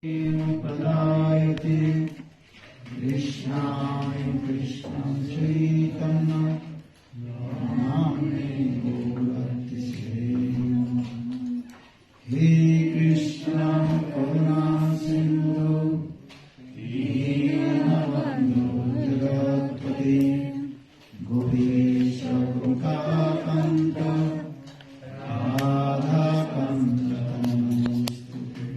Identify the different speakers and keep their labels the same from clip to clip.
Speaker 1: प्रदायते कृष्णाय कृष्णं चैतन्य नाम्ने गौरतिसे हे कृष्ण करुणा सिंधु दीनबन्धो जगत्पते गोपीश कृपाकान्त राधाकान्त नमोस्तुते।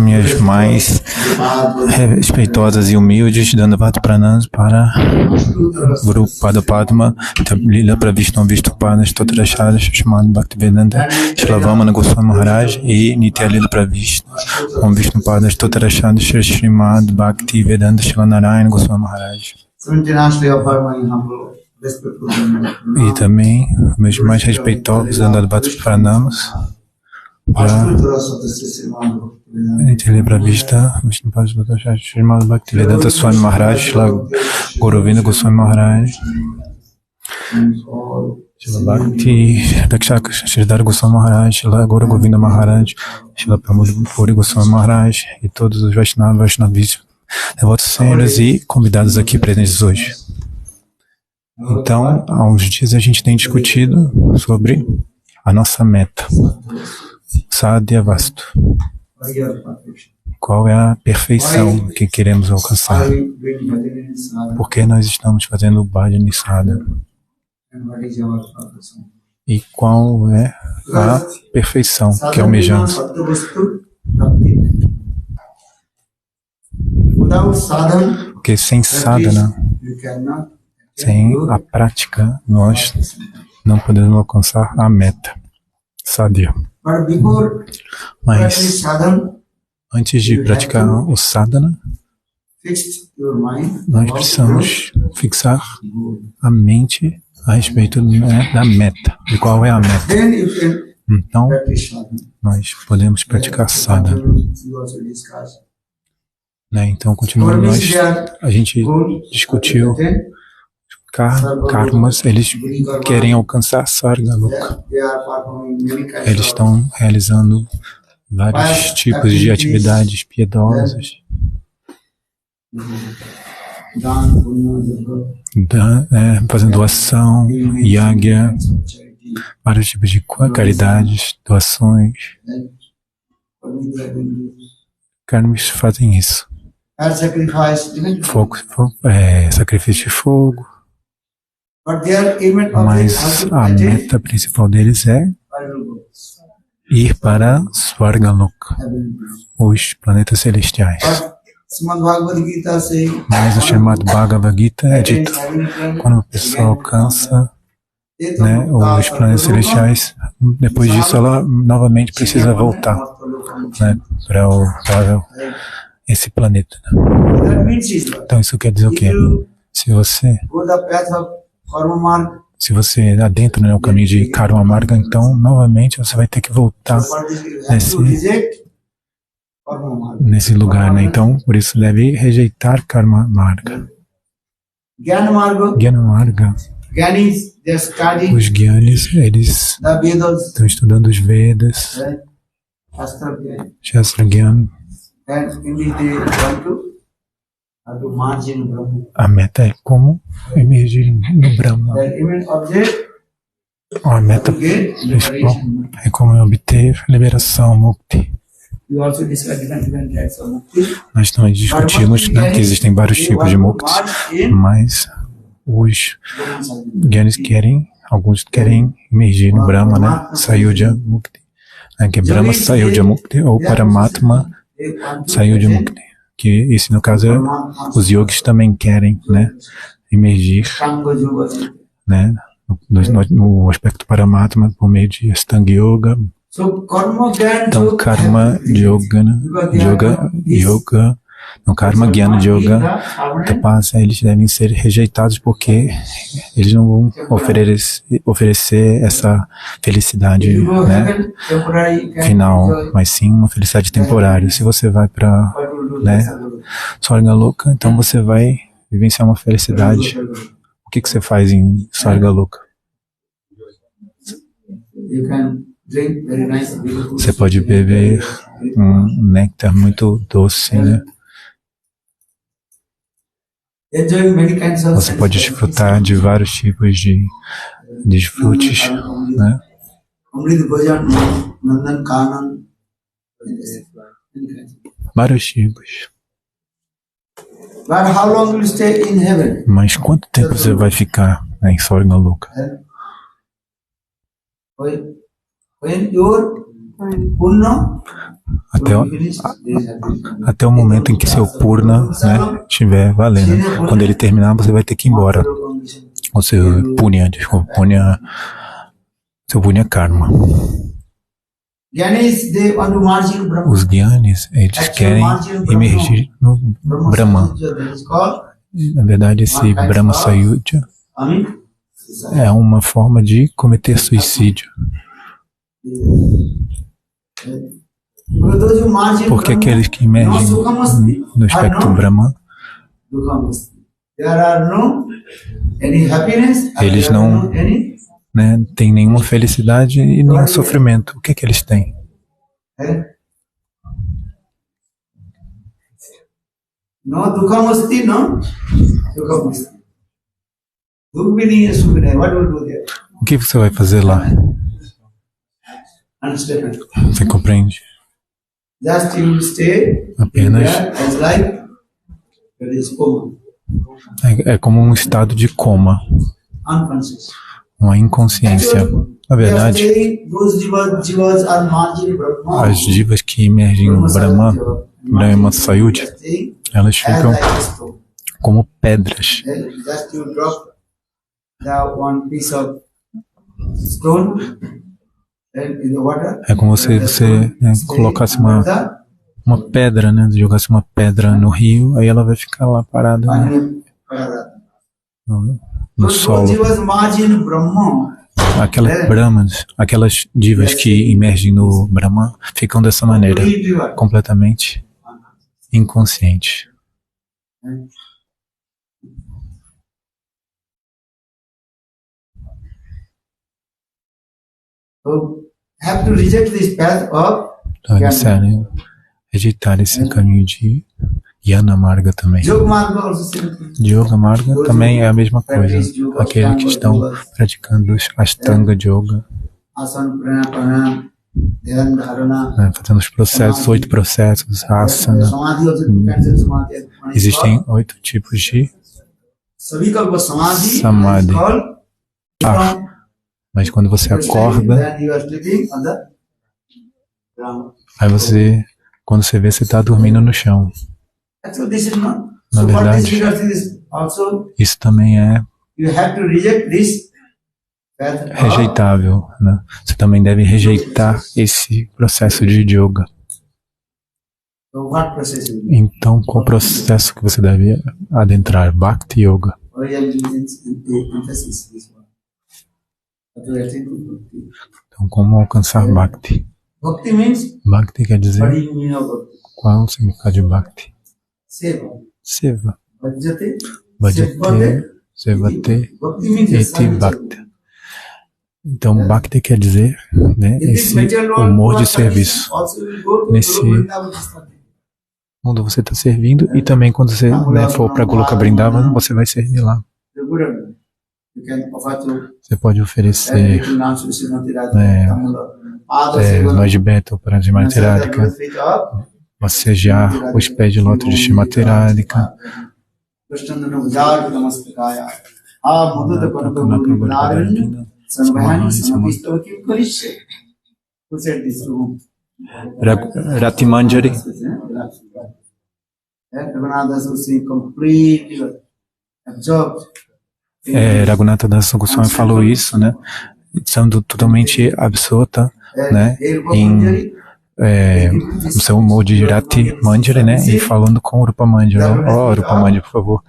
Speaker 2: minhas mais respeitosas e humildes Dandavata Pranams para Guru Pada Padma, Lila Pravishnu Vishnupada Stotrachara Shrimad Bhaktivedanta Shravamana Goswami Maharaj e Nitya Lila Pravishnu Om Vishnupada Stotrachara Shrimad Bhaktivedanta Shilanarayana Goswami Maharaj. E também meus mais respeitosos Dandavata Pranams para Nitya Pravishta Vishnupada Stotrachara Shrimad Bhaktivedanta Swami Maharaj Shila Govinda Goswami Maharaj Shila Bhakti Dakshaka Sridhar Goswami Maharaj Shila Govinda Maharaj Shila Pramod Goswami Maharaj e todos os Vaishnavis, devotos sêniores e convidados aqui presentes hoje. Então, há uns dias a gente tem discutido sobre a nossa meta, Sadhya Vastu. Qual é a perfeição que queremos alcançar? Por que nós estamos fazendo o Bhajani Sadhana? E qual é a perfeição que almejamos? Porque sem sadhana, sem a prática, nós não podemos alcançar a meta, sadhya. Mas antes de praticar o sadhana, nós precisamos fixar a mente a respeito da meta, de qual é a meta. Então, nós podemos praticar sadhana. Então, continuando, a gente discutiu karmas, eles querem alcançar Sargaloka. Eles estão realizando vários tipos de atividades piedosas, fazendo doação, yagya, vários tipos de caridades, doações. Karmas fazem isso. Sacrifício de fogo. Mas a meta principal deles é ir para Svargaloka, os planetas celestiais. Mas o chamado Bhagavad Gita é dito, quando a pessoa alcança os planetas celestiais, depois disso ela novamente precisa voltar para esse planeta. Então isso quer dizer o quê? Se você adentra no caminho de Karma Marga, então novamente você vai ter que voltar nesse lugar, Então, por isso deve rejeitar Karma Marga. Jnana Marga. Os Gyanis, eles estão estudando os Vedas, Shastra Gyan. A meta é como emergir no Brahma. A meta principal é como obter liberação, Mukti. Nós também discutimos que existem vários tipos de Mukti, mas os Gyanis alguns querem emergir no Brahma, Sayuja Mukti. Que é Brahma Sayuja Mukti ou Paramatma Sayuja Mukti. Que esse, no caso, os yogis também querem, emergir, no aspecto Paramatma por meio de Astanga Yoga. Então, Karma Yoga, no Karma Jnana Yoga, Tapasya, eles devem ser rejeitados porque eles não vão oferecer essa felicidade final, mas sim uma felicidade temporária. Se você vai para Svargaloka, então você vai vivenciar uma felicidade. O que você faz em Svargaloka? Você pode beber um néctar muito doce, Você pode desfrutar de vários tipos de desfrutes, Vários tipos. Mas quanto tempo você vai ficar em Svargaloka? até, até o momento em que seu Purna, né, estiver valendo. Quando ele terminar, você vai ter que ir embora. O seu Punya, desculpa, seu Punya Karma. Os Gyanis, eles querem emergir no Brahman. Na verdade, esse Brahma Sayudja é uma forma de cometer suicídio. Porque aqueles que emergem no espectro Brahman, eles não, né, têm nenhuma felicidade e nenhum sofrimento. O que que eles têm? O que você vai fazer lá? Você compreende? Apenas é como um estado de coma, uma inconsciência. Na verdade, as divas que emergem no Brahma Sayudja, elas ficam como pedras. É como se você colocasse uma pedra, né? Jogasse uma pedra no rio, aí ela vai ficar lá parada, né, no solo. Aquelas Brahmanas, aquelas divas que emergem no Brahman, ficam dessa maneira, completamente inconscientes. Então, eles devem rejeitar esse caminho de Jnana Marga também. Yoga Marga também é a mesma coisa. Aqueles que estão praticando Ashtanga Yoga, fazendo os processos, 8 processos, asana. Existem 8 tipos de samadhi. Mas quando você acorda, aí você, quando você vê, você está dormindo no chão. Na verdade, isso também é rejeitável, né? Você também deve rejeitar esse processo de yoga. Então, qual processo que você deve adentrar? Bhakti Yoga. Então, como alcançar Bhakti? Bhakti quer dizer, qual é o significado de Bhakti? Seva. Bhajate, Sevate, Eti Bhakti. Então, Bhakti quer dizer, né, esse humor de serviço. Nesse mundo você está servindo, e também quando você, né, for para Goloka Vrindavan, você vai servir lá. Você pode oferecer nós de Beto para Srimati Radhika, massagear os pés de lótus de Srimati Radhika, Rati Manjari. Raghunatha Das Goswami falou isso, né? Sendo totalmente absorta, né, no seu humor de Rati Manjari, né, e falando com o Rupa Manjari. Ó, Rupa Manjari, por favor,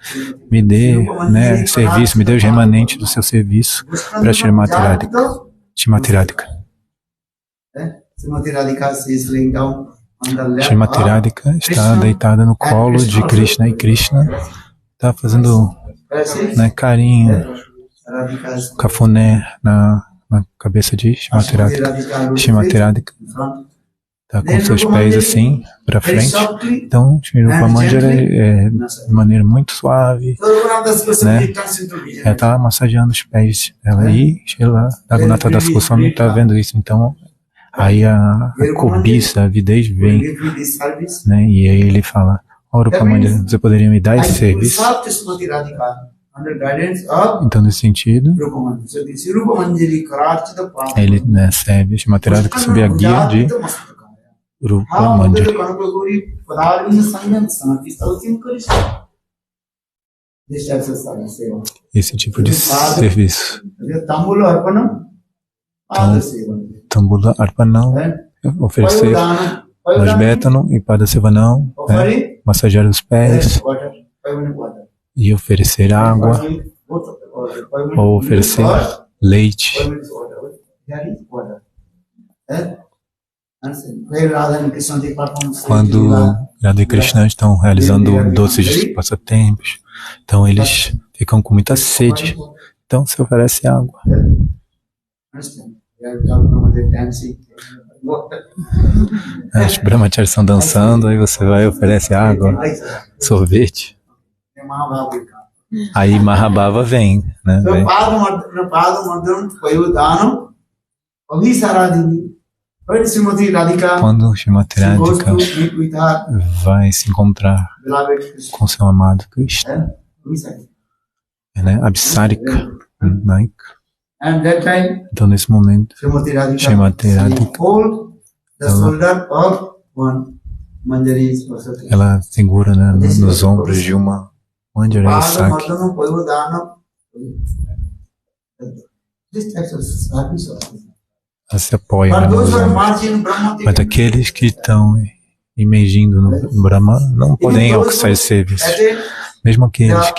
Speaker 2: me dê, né, serviço, me dê os remanentes do seu serviço para Srimati Radhika. Srimati Radhika. Srimati Radhika está deitada no colo de Krishna, e Krishna está fazendo, né, carinho, cafuné na cabeça de Srimati Radhika. Srimati Radhika está com seus pés assim para frente. Então, Shri Rupa Manjari de maneira muito suave, né, ela está massageando os pés dela, e Raghunatha Das Goswami está vendo isso. Então, aí a cobiça, a avidez vem, né, e aí ele fala: ó, Rupa Manjari, você poderia me dar esse serviço? Então, nesse sentido, ele, né, serve Srimati Radhika sob a guia de Rupa
Speaker 3: How
Speaker 2: Mandir.
Speaker 3: the Kanapaguri Padarvin Sangam Sanati Sautin Kurishna. This type of seva.
Speaker 2: Esse tipo de serviço.
Speaker 3: Tambulo Arpanam, Pada Seva.
Speaker 2: Tambula Arpanam, oferecer nós bétano e Pada Sevanam, né? Massagear os pés e oferecer água ou oferecer leite. Quando Radha e Krishna estão realizando doces passatempos, então eles ficam com muita sede, então se oferece água. Os brahmacharis estão dançando, aí você vai e oferece água, sorvete. Aí Mahabhava vem, né? Vem. Quando Srimati Radhika vai se encontrar com seu amado Krishna, né? Absarika, Naika. Então nesse momento, Srimati Radhika ela segura, né, nos ombros de uma Manjari Saki. Ela se apoia, né, nos ombros. Mas aqueles que estão imergindo no Brahma não podem alcançar esse serviço. Mesmo aqueles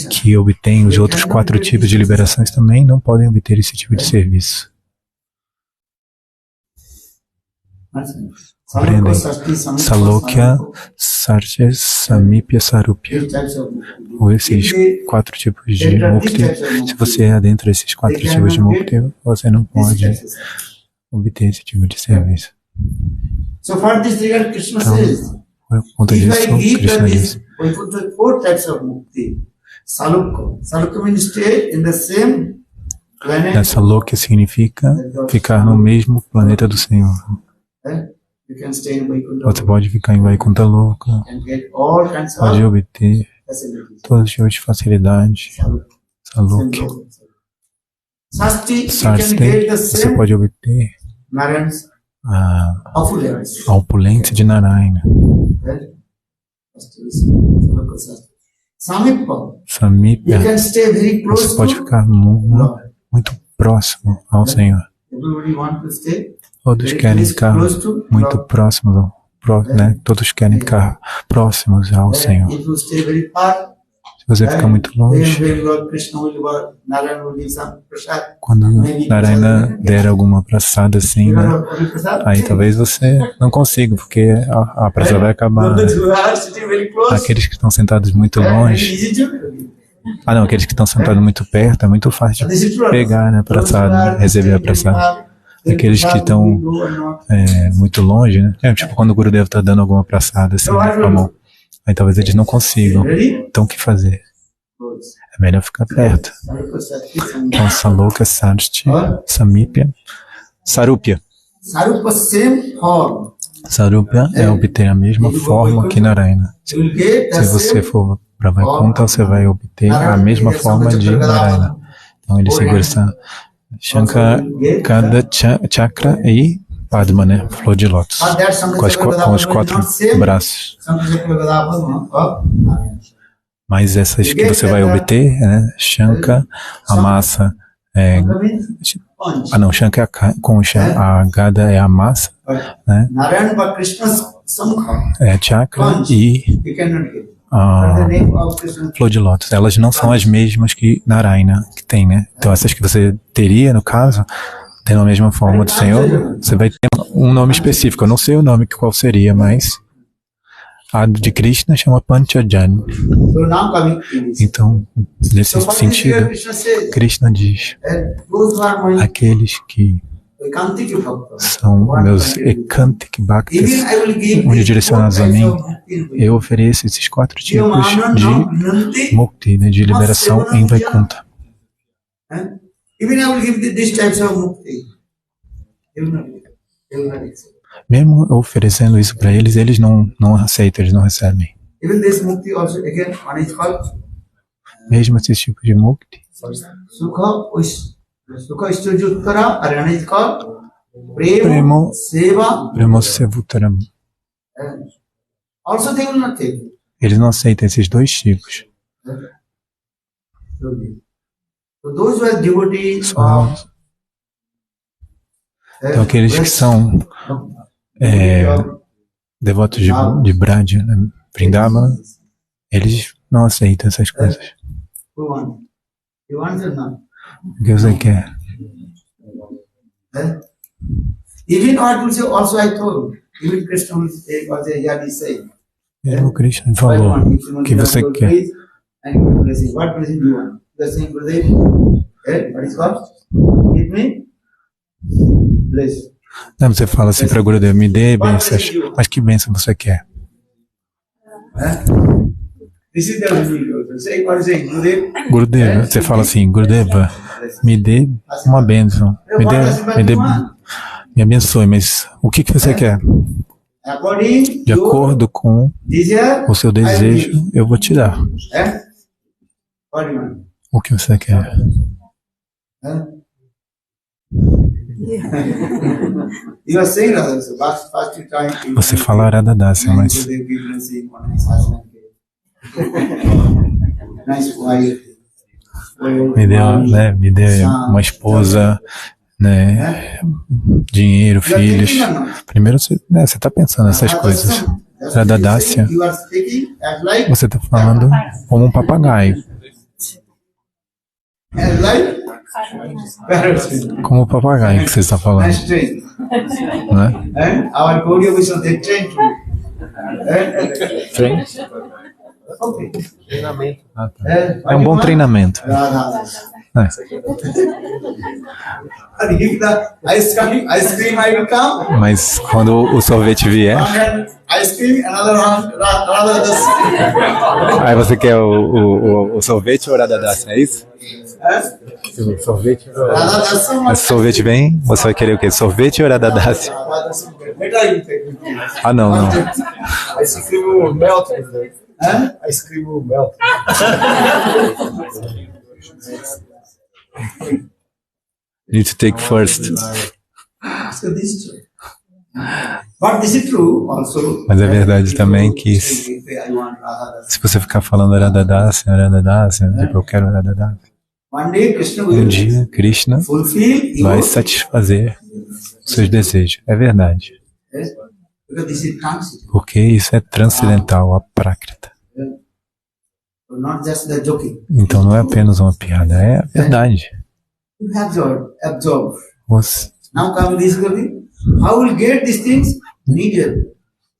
Speaker 2: que obtêm os outros 4 tipos de liberações também não podem obter esse tipo de serviço. Compreendem? Salokya, Sarcha, Samipya, Sarupya. Ou esses 4 tipos de mukti. Se você adentra esses 4 tipos de mukti, você não pode obter esse tipo de serviço. Então, por conta disso, Krishna diz: Salokya significa ficar no mesmo planeta do Senhor. Você pode ficar em Vaikuntha Loka, pode obter todas as suas facilidades. Salokya. Sasti, você pode obter a opulência de Narayana. Samipya, você pode ficar muito próximo ao Senhor. Todos querem ficar muito próximos, né? Todos querem ficar próximos ao Senhor. Se você ficar muito longe, quando Narayana der alguma prasada assim, né? Aí talvez você não consiga, porque a prasada vai acabar. Né? Aqueles que estão sentados muito longe, aqueles que estão sentados muito perto, é muito fácil de pegar, né, a prasada, receber a prasada. Aqueles que estão muito longe, né? Tipo quando o Gurudev está dando alguma prasada assim, né, com a mão. Aí talvez eles não consigam. Então o que fazer? É melhor ficar perto. Então Salokya, Sarsti, Samipya, Sarupya. Sarupya é obter a mesma forma que Narayana. Se você for para Vaikuntha, você vai obter a mesma forma de Narayana. Então ele segura essa Shankha, Chakra e Padma, né? Flor de lótus, com os 4 braços. Mas essas que você vai obter, né? Shankha, a massa Shankha é a concha, a Gada é a massa, né? É Chakra e a flor de lótus. Elas não são as mesmas que Narayana que tem, né? Então essas que você teria, no caso, tendo a mesma forma do Senhor, você vai ter um nome específico. Eu não sei o nome qual seria, mas a de Krishna chama Panchajan. Então, nesse sentido, Krishna diz: aqueles que são meus Ekantik Bhaktas, onde direcionados a mim, eu ofereço esses 4 tipos de mukti, né, de liberação em Vaikuntha. Mesmo oferecendo isso para eles, eles não aceitam, eles não recebem. Mesmo esse tipo de mukti,
Speaker 3: Prema,
Speaker 2: Premo-
Speaker 3: Seva.
Speaker 2: Premosevutaram.
Speaker 3: Also they will not take it.
Speaker 2: Eles não aceitam esses dois tipos.
Speaker 3: So those who are devotees
Speaker 2: Só-
Speaker 3: of
Speaker 2: Então aqueles que são devotos de Braj, né, Vrindavana, eles não aceitam essas coisas.
Speaker 3: who want? You want or not?
Speaker 2: O que você quer?
Speaker 3: Even what will say, also I told. Even Krishna will say, what he say.
Speaker 2: Mesmo Krishna falou o que você quer.
Speaker 3: And you blessing. What blessing do you want? You are saying, Gurudev, what is called? Give me bless.
Speaker 2: Não, você fala assim para o Gurudev, me dê bênçãos. Mas que bênção você quer?
Speaker 3: This is the meaning. Say what is saying, Gurudev.
Speaker 2: Gurudev, você fala assim, Gurudeva, me dê uma bênção. Me abençoe, mas o que você quer?
Speaker 3: According
Speaker 2: De
Speaker 3: to
Speaker 2: acordo com
Speaker 3: desire,
Speaker 2: o seu desejo, eu vou te dar.
Speaker 3: What do you want?
Speaker 2: O que você quer?
Speaker 3: You are saying that so first time.
Speaker 2: Você fala Radhadasya, mas
Speaker 3: Gurudev give blessing on his husband. Nice wife.
Speaker 2: me dê uma esposa, né, dinheiro, filhos. Primeiro você está pensando nessas coisas. Radhadasya,
Speaker 3: You are speaking as like
Speaker 2: você está falando como um papagaio.
Speaker 3: parrots.
Speaker 2: Como o papagaio que você está falando,
Speaker 3: Nice train.
Speaker 2: né?
Speaker 3: Our Gaudiya Vaishnava, they train to. Okay.
Speaker 2: Ah, tá. É um bom treinamento.
Speaker 3: Radha.
Speaker 2: É.
Speaker 3: And if the ice cream I will come,
Speaker 2: Mas quando o sorvete vier,
Speaker 3: one hand ice cream, another hand Radha.
Speaker 2: aí você quer o sorvete ou Radhadasya, é isso? O sorvete. Mas se o sorvete vem, você vai querer o quê? Sorvete ou Radhadasya?
Speaker 3: Better you take.
Speaker 2: Ah, não.
Speaker 4: Ice cream will melt. Ice cream will melt.
Speaker 2: Need to take first.
Speaker 3: So this is true. But this is true also.
Speaker 2: Mas é verdade também que
Speaker 3: I want Radha.
Speaker 2: se você ficar falando Radhadasya, tipo, eu quero Radhadasya,
Speaker 3: One day Krishna
Speaker 2: um
Speaker 3: will
Speaker 2: dia Krishna
Speaker 3: fulfill
Speaker 2: vai
Speaker 3: your
Speaker 2: satisfazer seus desejos. É verdade.
Speaker 3: yes, because this is transit.
Speaker 2: Porque isso é transcendental, a Prakrita.
Speaker 3: Not just the joking.
Speaker 2: Então não é apenas uma piada, é a verdade.
Speaker 3: You absorb.
Speaker 2: Você-
Speaker 3: Now come this thing. How will get these things? Needed.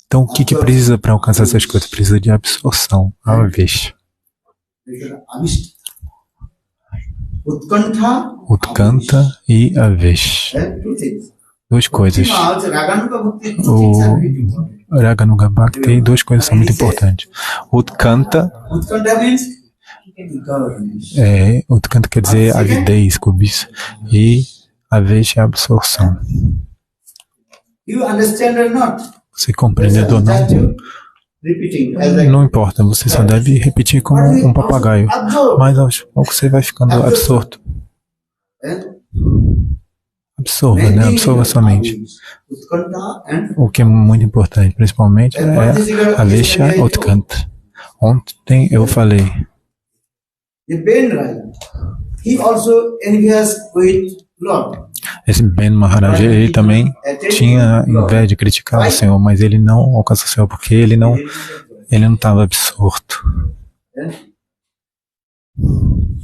Speaker 2: Então o que precisa para alcançar essas coisas? Precisa de absorção, avesha.
Speaker 3: Avishta. Utkantha.
Speaker 2: Utkanta e avesha.
Speaker 3: Two things.
Speaker 2: Duas coisas.
Speaker 3: Also, Raganuga Bhakti, two
Speaker 2: O
Speaker 3: things are very important.
Speaker 2: Raganuga Bhakti, duas coisas são muito importantes. Utkanta,
Speaker 3: Utkantha means governance.
Speaker 2: Utkanta quer dizer avidez, cobiça. E avesha é absorção.
Speaker 3: You understand or not?
Speaker 2: Você compreendendo ou não,
Speaker 3: Just you repeating. As like,
Speaker 2: não importa, você só deve repetir como um papagaio.
Speaker 3: absorb.
Speaker 2: Mas aos poucos você vai ficando absorto. Absorva, né? Absorva sua mente.
Speaker 3: Utkantha and
Speaker 2: O que é muito importante, principalmente, é avesha utkanta. Ontem eu falei,
Speaker 3: the Ben Raja. He also envious with Lord.
Speaker 2: esse Ben Maharaj, ele também tinha inveja, criticava o Senhor, mas ele não alcançou o Senhor porque ele não estava absorto.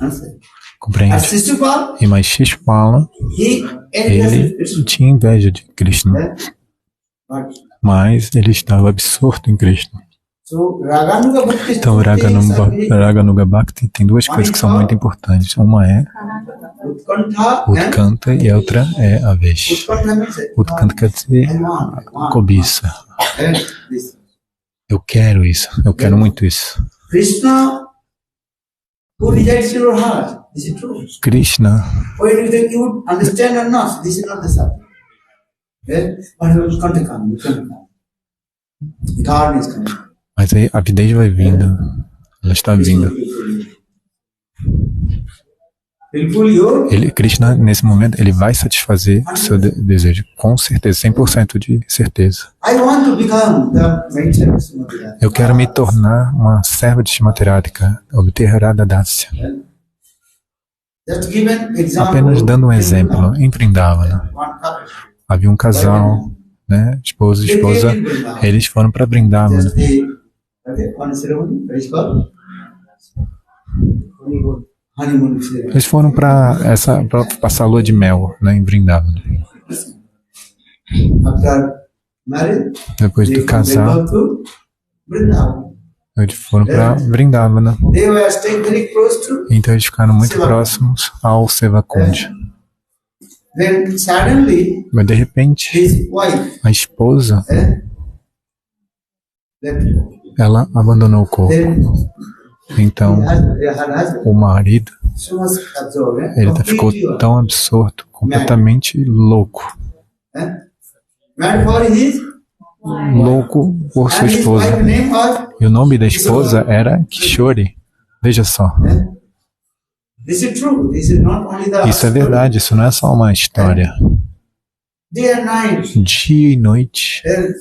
Speaker 3: Answer. As
Speaker 2: Compreende?
Speaker 3: Shishupal,
Speaker 2: E mais Shishpala,
Speaker 3: he envious
Speaker 2: ele
Speaker 3: with Krishna.
Speaker 2: tinha inveja de Krishna,
Speaker 3: But
Speaker 2: mas ele estava absorto em Krishna.
Speaker 3: so Raganuga Bhakti.
Speaker 2: Então, Raganuga Bhakti tem duas coisas que são muito importantes. Uma é
Speaker 3: Utkantha and
Speaker 2: Utkanta e a outra é Avesha.
Speaker 3: Utkantha means
Speaker 2: Utkanta quer dizer
Speaker 3: I want.
Speaker 2: cobiça.
Speaker 3: And this.
Speaker 2: Eu quero isso, eu quero muito isso.
Speaker 3: Krishna, who resides in your heart. This is true.
Speaker 2: Krishna,
Speaker 3: Whether you would understand or not, this is not the subject. But it will come. God is coming.
Speaker 2: mas aí a avidez vai vindo, ela está vindo.
Speaker 3: fulfill your
Speaker 2: Krishna, nesse momento, ele vai satisfazer o seu desejo, com certeza, 100% de certeza.
Speaker 3: I want to become the mentor of Srimati Radhika.
Speaker 2: Eu quero me tornar uma serva de Srimati Radhika, obter Radha Dasya.
Speaker 3: Just give an example.
Speaker 2: Apenas dando um exemplo, em Vrindavana,
Speaker 3: One couple.
Speaker 2: havia um casal, né, esposo e esposa, eles foram para Vrindavana.
Speaker 3: Just they, one ceremony, what is called? Honeymoon ceremony.
Speaker 2: Eles foram para passar a lua de mel, né, em Vrindavana.
Speaker 3: After marriage,
Speaker 2: Depois
Speaker 3: they
Speaker 2: de casar,
Speaker 3: go to Vrindavan.
Speaker 2: eles foram para Vrindavana.
Speaker 3: They were staying very close to.
Speaker 2: Então eles ficaram muito próximos ao Sevakund.
Speaker 3: Then suddenly,
Speaker 2: Mas de repente,
Speaker 3: his wife
Speaker 2: a esposa,
Speaker 3: left him.
Speaker 2: ela abandonou o corpo.
Speaker 3: Then
Speaker 2: Então
Speaker 3: her husband,
Speaker 2: o marido,
Speaker 3: so much absorbed,
Speaker 2: ele ficou
Speaker 3: completely
Speaker 2: tão absorto, completamente louco.
Speaker 3: mad for his,
Speaker 2: Louco por sua
Speaker 3: and his
Speaker 2: esposa.
Speaker 3: wife's name was.
Speaker 2: E o nome da esposa era Kishori. Veja só.
Speaker 3: This is true. This is not only the.
Speaker 2: Isso é verdade, isso não é só uma história.
Speaker 3: Day and night,
Speaker 2: Dia e noite,
Speaker 3: there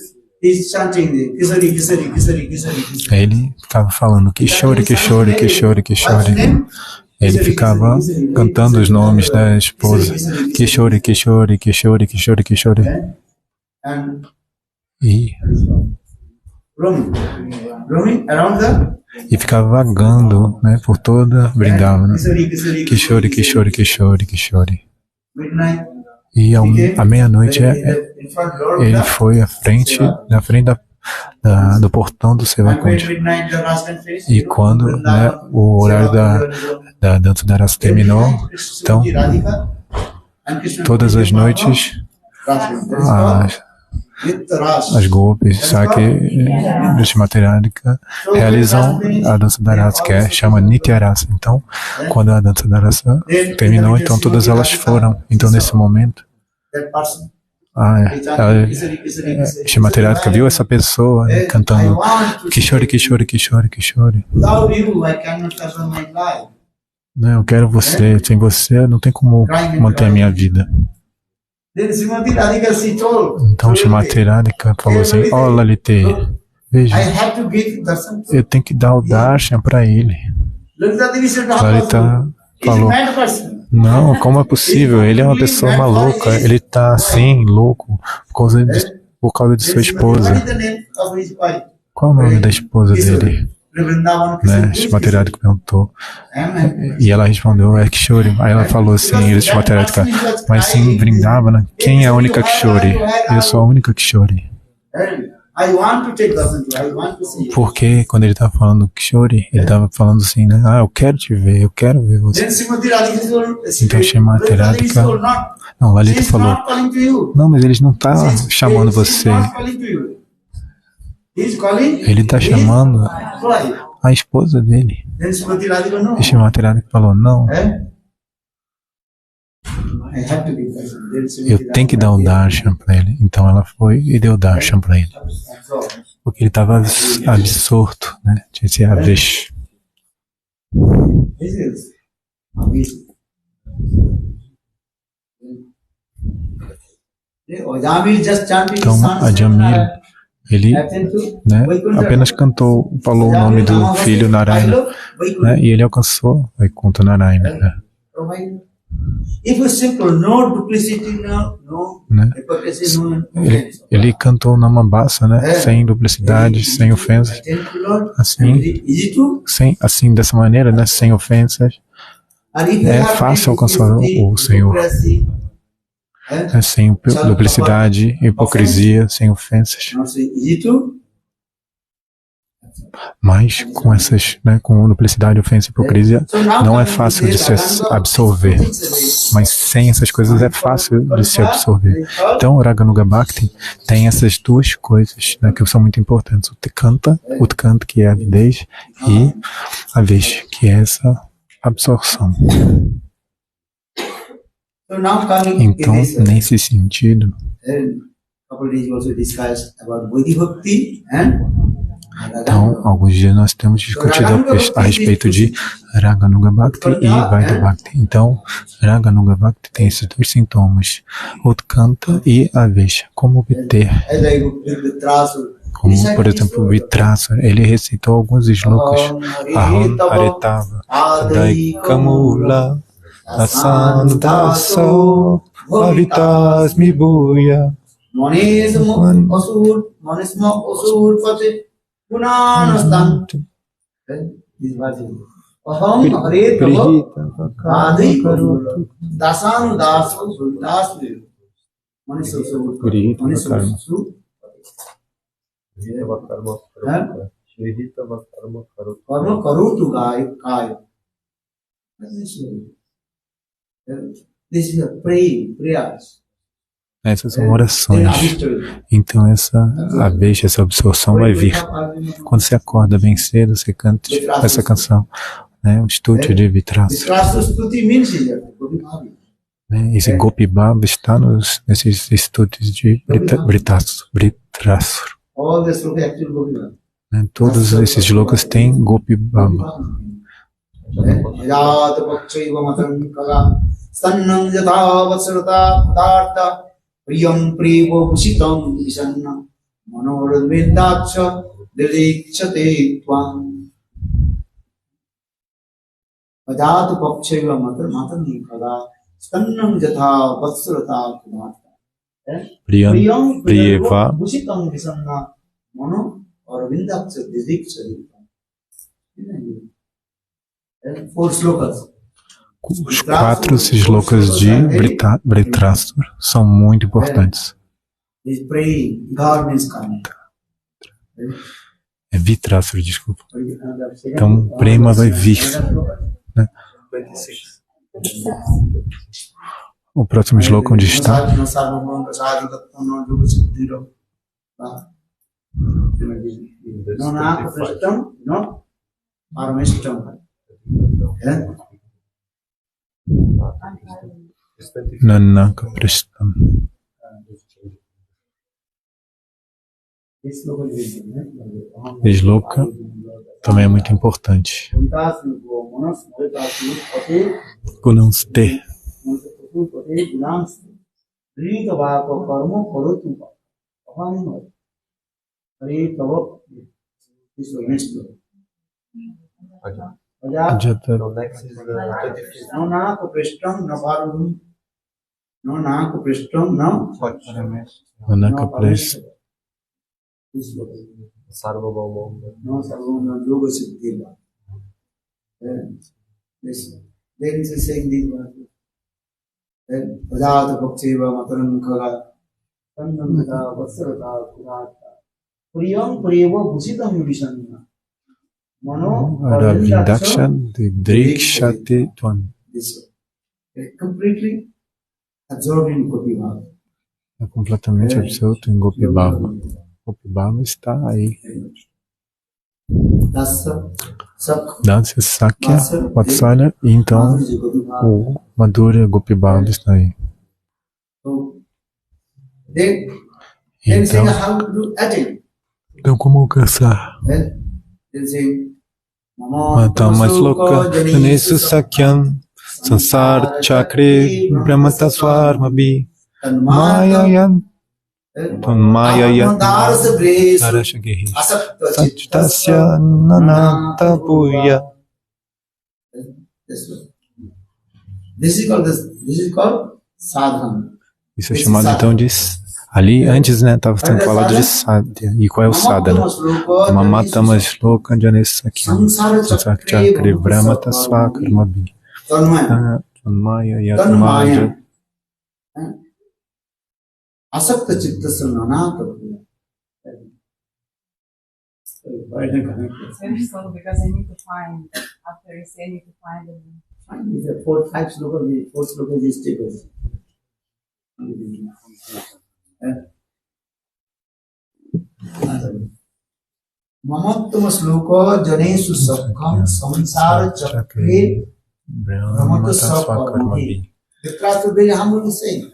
Speaker 3: he's chanting the Kisari, Kisari, Kisari, Kisari, Kisari.
Speaker 2: ele ficava falando Kishori, Kishori, Kishori, Kishori. Ele ficava cantando os nomes da esposa. Kishori, Kishori, Kishori, Kishori, Kishori.
Speaker 3: And
Speaker 2: E
Speaker 3: roaming around the
Speaker 2: ficava vagando, né, por toda Vrindavana.
Speaker 3: Kisari, Kisari,
Speaker 2: Kishori, Kishori, Kishori, Kishori.
Speaker 3: midnight.
Speaker 2: E à meia-noite
Speaker 3: In front door of
Speaker 2: ele
Speaker 3: the.
Speaker 2: foi na frente do portão do
Speaker 3: And when
Speaker 2: Sevakund.
Speaker 3: midnight the husband finished,
Speaker 2: E quando, né, o horário da dança da raça terminou, então todas as noites as golpes, Sake e Srimati Radhika realizam a dança da raça, que chama Nitya Rasa. Então, quando a dança da raça terminou, então todas elas foram. Então, nesse momento,
Speaker 3: that person.
Speaker 2: Srimati Radhika viu essa pessoa, né, cantando Kishori, Kishori, Kishori, Kishori.
Speaker 3: Without you, I cannot sustain my life.
Speaker 2: Né, eu quero você, sem você não tem como manter a minha vida.
Speaker 3: Then Srimati Radhika, she told.
Speaker 2: Então Srimati Radhika falou assim, ó Lalite, veja,
Speaker 3: I have to give darshan.
Speaker 2: eu tenho que dar o darshan para ele.
Speaker 3: Lalita Devi said, "Not
Speaker 2: Lalita
Speaker 3: possible. He's a
Speaker 2: falou,
Speaker 3: mad person."
Speaker 2: não, como é possível? Ele é uma pessoa maluca, ele está assim, louco, por causa de sua esposa.
Speaker 3: What is the name of his wife?
Speaker 2: Qual o nome da esposa dele?
Speaker 3: Vrindavan
Speaker 2: Né? Srimati Radhika perguntou,
Speaker 3: Amen.
Speaker 2: e ela respondeu, é Kishori. Aí ela falou assim, Srimati Radhika, mas em Vrindavana, quem é a única Kishori? Eu sou a única Kishori.
Speaker 3: I want to take darshan to you. I want to see you.
Speaker 2: Porque quando ele estava falando Kishori, ele estava falando assim, né? Ah, eu quero te ver, eu quero ver você.
Speaker 3: Then Srimati Radhika told,
Speaker 2: Então Srimati
Speaker 3: Lalita Devi
Speaker 2: Radhika,
Speaker 3: told, "Not.
Speaker 2: não, Lalita
Speaker 3: She's
Speaker 2: falou,
Speaker 3: not calling to you.
Speaker 2: não, mas eles não estão chamando
Speaker 3: She's
Speaker 2: você,
Speaker 3: not calling to you. He's calling
Speaker 2: ele está
Speaker 3: his
Speaker 2: chamando
Speaker 3: wife."
Speaker 2: a esposa dele.
Speaker 3: Then Srimati Radhika, no.
Speaker 2: E Srimati Radhika falou, não,
Speaker 3: I have to give darshan. Then Srimati
Speaker 2: eu tenho que
Speaker 3: Radhika
Speaker 2: dar o darshan para ele. Então ela foi e deu o darshan para ele.
Speaker 3: absorbed.
Speaker 2: Porque ele estava absorto, né? Tinha esse avesh.
Speaker 3: This is amazing. Ajami just chanting
Speaker 2: Então
Speaker 3: his
Speaker 2: a
Speaker 3: son's
Speaker 2: Jamil, ele,
Speaker 3: attend to
Speaker 2: né,
Speaker 3: Vaikuntha.
Speaker 2: apenas falou o nome do filho Narayana, né? E ele alcançou Vaikuntha Narayana, né?
Speaker 3: It was simple, no duplicity, no
Speaker 2: Né?
Speaker 3: hypocrisy, no
Speaker 2: Ele cantou Namabasa, né? Sem duplicidade, sem ofensas.
Speaker 3: Attend to Lord.
Speaker 2: Assim,
Speaker 3: Easy to.
Speaker 2: assim dessa maneira, né? Sem ofensas.
Speaker 3: And if you
Speaker 2: É
Speaker 3: have
Speaker 2: fácil alcançar o Senhor.
Speaker 3: hypocrisy,
Speaker 2: Sem duplicidade, hipocrisia, sem ofensas.
Speaker 3: not say easy to.
Speaker 2: Mas com essas, né? Com duplicidade, ofensa e hipocrisia, não é fácil de se absorver. Mas sem essas coisas é fácil de se absorver. Então, o Raganuga Bhakti tem essas duas coisas, né, que são muito importantes. O Utkanta, que é a avidez, e a vez, que é essa absorção.
Speaker 3: So now coming
Speaker 2: Então,
Speaker 3: in this,
Speaker 2: nesse sentido,
Speaker 3: couple days also discussed about Bodhi Bhakti and
Speaker 2: Então, alguns dias nós temos discutido a respeito de Raganuga Bhakti e Vaidya Bhakti. Então, Raganuga Bhakti tem esses dois sintomas, Utkanta e Avesha. Como obter? Como, por exemplo, Vitrasura, ele recitou alguns slokas. Aham Aretava, Daikamula, Asantaso, Avitasmi Bhuya.
Speaker 3: Manisma Asur Pate Gunanastan. This version. Aham Hare Tava Adi Dasanu Dasu Sultasvi. Manisma Asur. Karma Karutu Kai. This is a prayers.
Speaker 2: Essas são orações. Então essa Avesha, essa absorção vai vir. Quando você acorda bem cedo, você canta essa canção, né? O Stuti de Vitrasura. Né? Esse Gopi Baba está nesses estudos de Vitrasura. Né? Todos esses slokas têm Gopi Baba. Sannam yatha vatsarata dharta priyam privo bhusitam visanna manoradvindaksha dirikshate tvam vajatu pakshaiva matan nikala sannam yatha vatsarata dharta priyam priva bhusitam visanna manoradvindaksha dirikshate tvam. 4 slokas. Os 4 slokas de Vitrasura são muito importantes. É Vitrasura, desculpa. Então, Prema vai vir. Né? O próximo sloka onde está? Nanaka Prishtam. Sloka também é muito importante. Gunamste. Ajata. Nanaka Prishtam Navarum. Nanaka Prishtam Nanaka Prishtam. Sarvabhauma. No Sarvabhauma Yoga Siddhi. Then is saying these words. Then Vajata Bhaktiva Mataram Kala. Sannamita Vatsarata Kurata. Priyam Priyav Bhusitam Visanna. Aravindaksha Drikshate Tvam. Completely absorbed in Gopi Bhava. É completamente absorto em Gopi Bhava. Gopi Bhava está aí. Dasya Sakya Vatsalya, e então o Madhurya Gopi Bhava está aí. Então como alcançar? Matamaśloka Ganesu Sakyam Sansar Chakre Brahmataswarmabi Mayayan Tanmayayan Narashagiri Satchitasya Nanata Puya. This is called sadhana. Isso é chamado então de... Ali antes, né, estava sendo falado de sadhya. E qual é o sadhana? Mamatama Shloka Janesa Sakyam Sansar Chakre Brahmataswarmabi Tanmaya Yatmaya Asakta Chitta Sananata.
Speaker 5: Very slow because I need to find, after you say I need to find them.
Speaker 3: These are 4, 5 slokas, 4 slokas is tables. Mamattama Sloka Janesu Sakham Samsara Chakre Brahmataswarmabi. The class today Hamul is saying.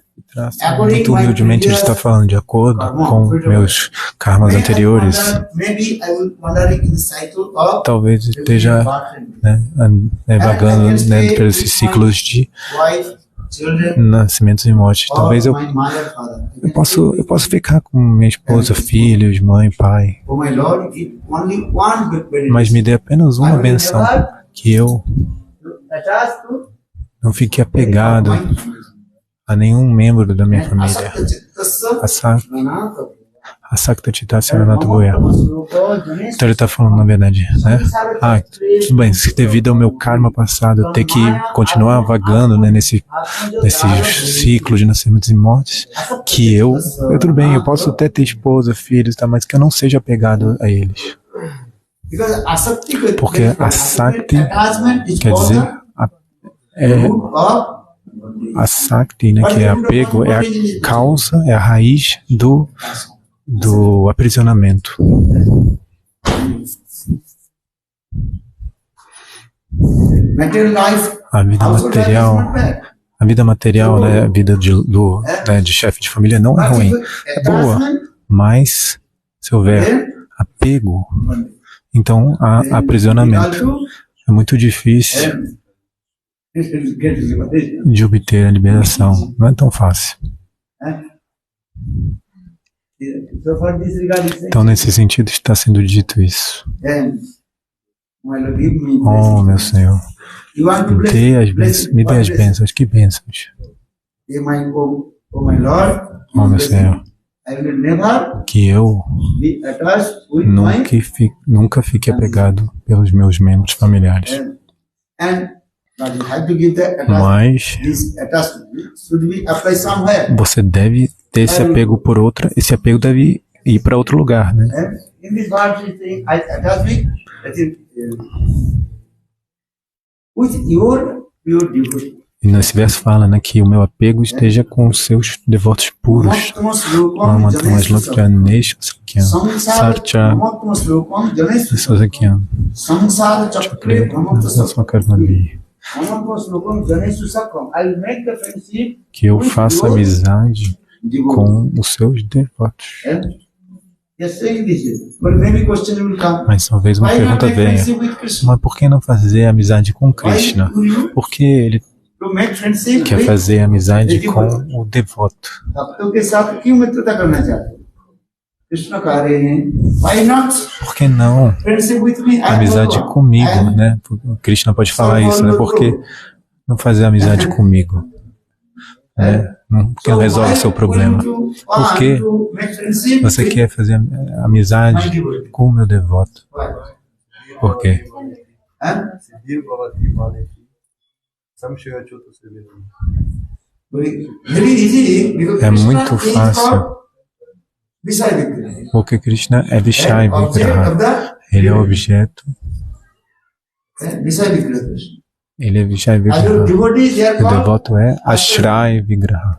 Speaker 2: Muito humildemente ele está falando de acordo com meus karmas anteriores.
Speaker 3: Maybe I will wandering in the cycle of
Speaker 2: Talvez esteja vagando por esses ciclos de
Speaker 3: wife, children,
Speaker 2: nascimentos e mortes. Talvez eu
Speaker 3: or my mother, father.
Speaker 2: eu posso ficar com minha esposa, filhos, mãe, pai,
Speaker 3: Oh my Lord, give only one good benefit.
Speaker 2: mas me dê apenas uma benção, que eu
Speaker 3: Attached to
Speaker 2: não fique apegado a nenhum membro da minha família. Asakta Chitasya Ananta Goya. Então ele está falando, na verdade, né? Tudo bem, se devido ao meu karma passado, eu ter que continuar vagando, né, nesse ciclo de nascimentos e mortes, que tudo bem, eu posso até ter esposa, filhos, tá, mas que eu não seja apegado a eles. Porque Asakti quer dizer a Sakti, né, que é apego, é a causa, é a raiz do aprisionamento. A vida material, né, a vida de chefe de família não é ruim, é boa, mas se houver apego, então há aprisionamento. É muito difícil de obter a liberação, não é tão fácil. Então, nesse sentido, está sendo dito isso. Oh, meu Senhor, me dê as bênçãos. Que bênçãos? Oh, meu Senhor, que eu nunca fique apegado pelos meus membros familiares. Mas você deve ter esse apego por outra, esse apego deve ir para outro lugar, né? E nesse verso fala, né, que o meu apego esteja com os seus devotos puros. Que eu faça amizade com os seus devotos. Mas talvez uma pergunta venha: mas por que não fazer amizade com Krishna? Por que ele quer fazer amizade com o devoto? Por que não amizade comigo, né? Krishna pode falar isso, né? Por que não fazer amizade comigo? Porque não resolve o seu problema. Por que você quer fazer amizade com o meu devoto? Por quê? É muito fácil, porque Krishna é Vishaya Vigraha. Ele é o objeto. Ele é Vishaya Vigraha. O devoto é Ashraya Vigraha.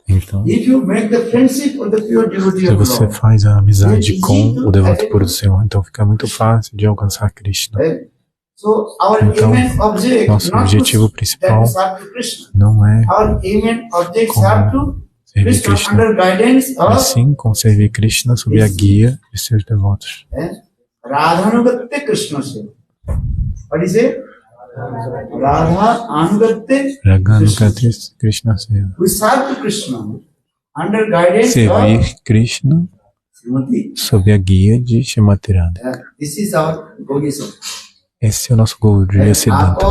Speaker 2: Então, se você faz a amizade com o devoto puro do Senhor, então fica muito fácil de alcançar Krishna. Então, nosso objetivo principal não é como servir Krishna, mas sim como servir Krishna sob a guia de seus devotos. Radhanukati Krishna Seva. Servir Krishna sob a guia de Srimati Radha. Esse é o nosso Gaudiya Siddhanta.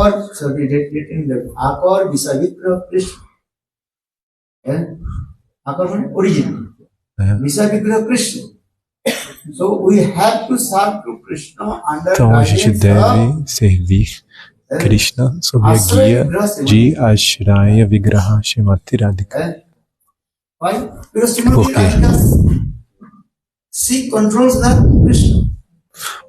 Speaker 2: Então a gente deve servir Krishna sob a guia de Ashraya Vigraha Srimati Radhika. Por quê?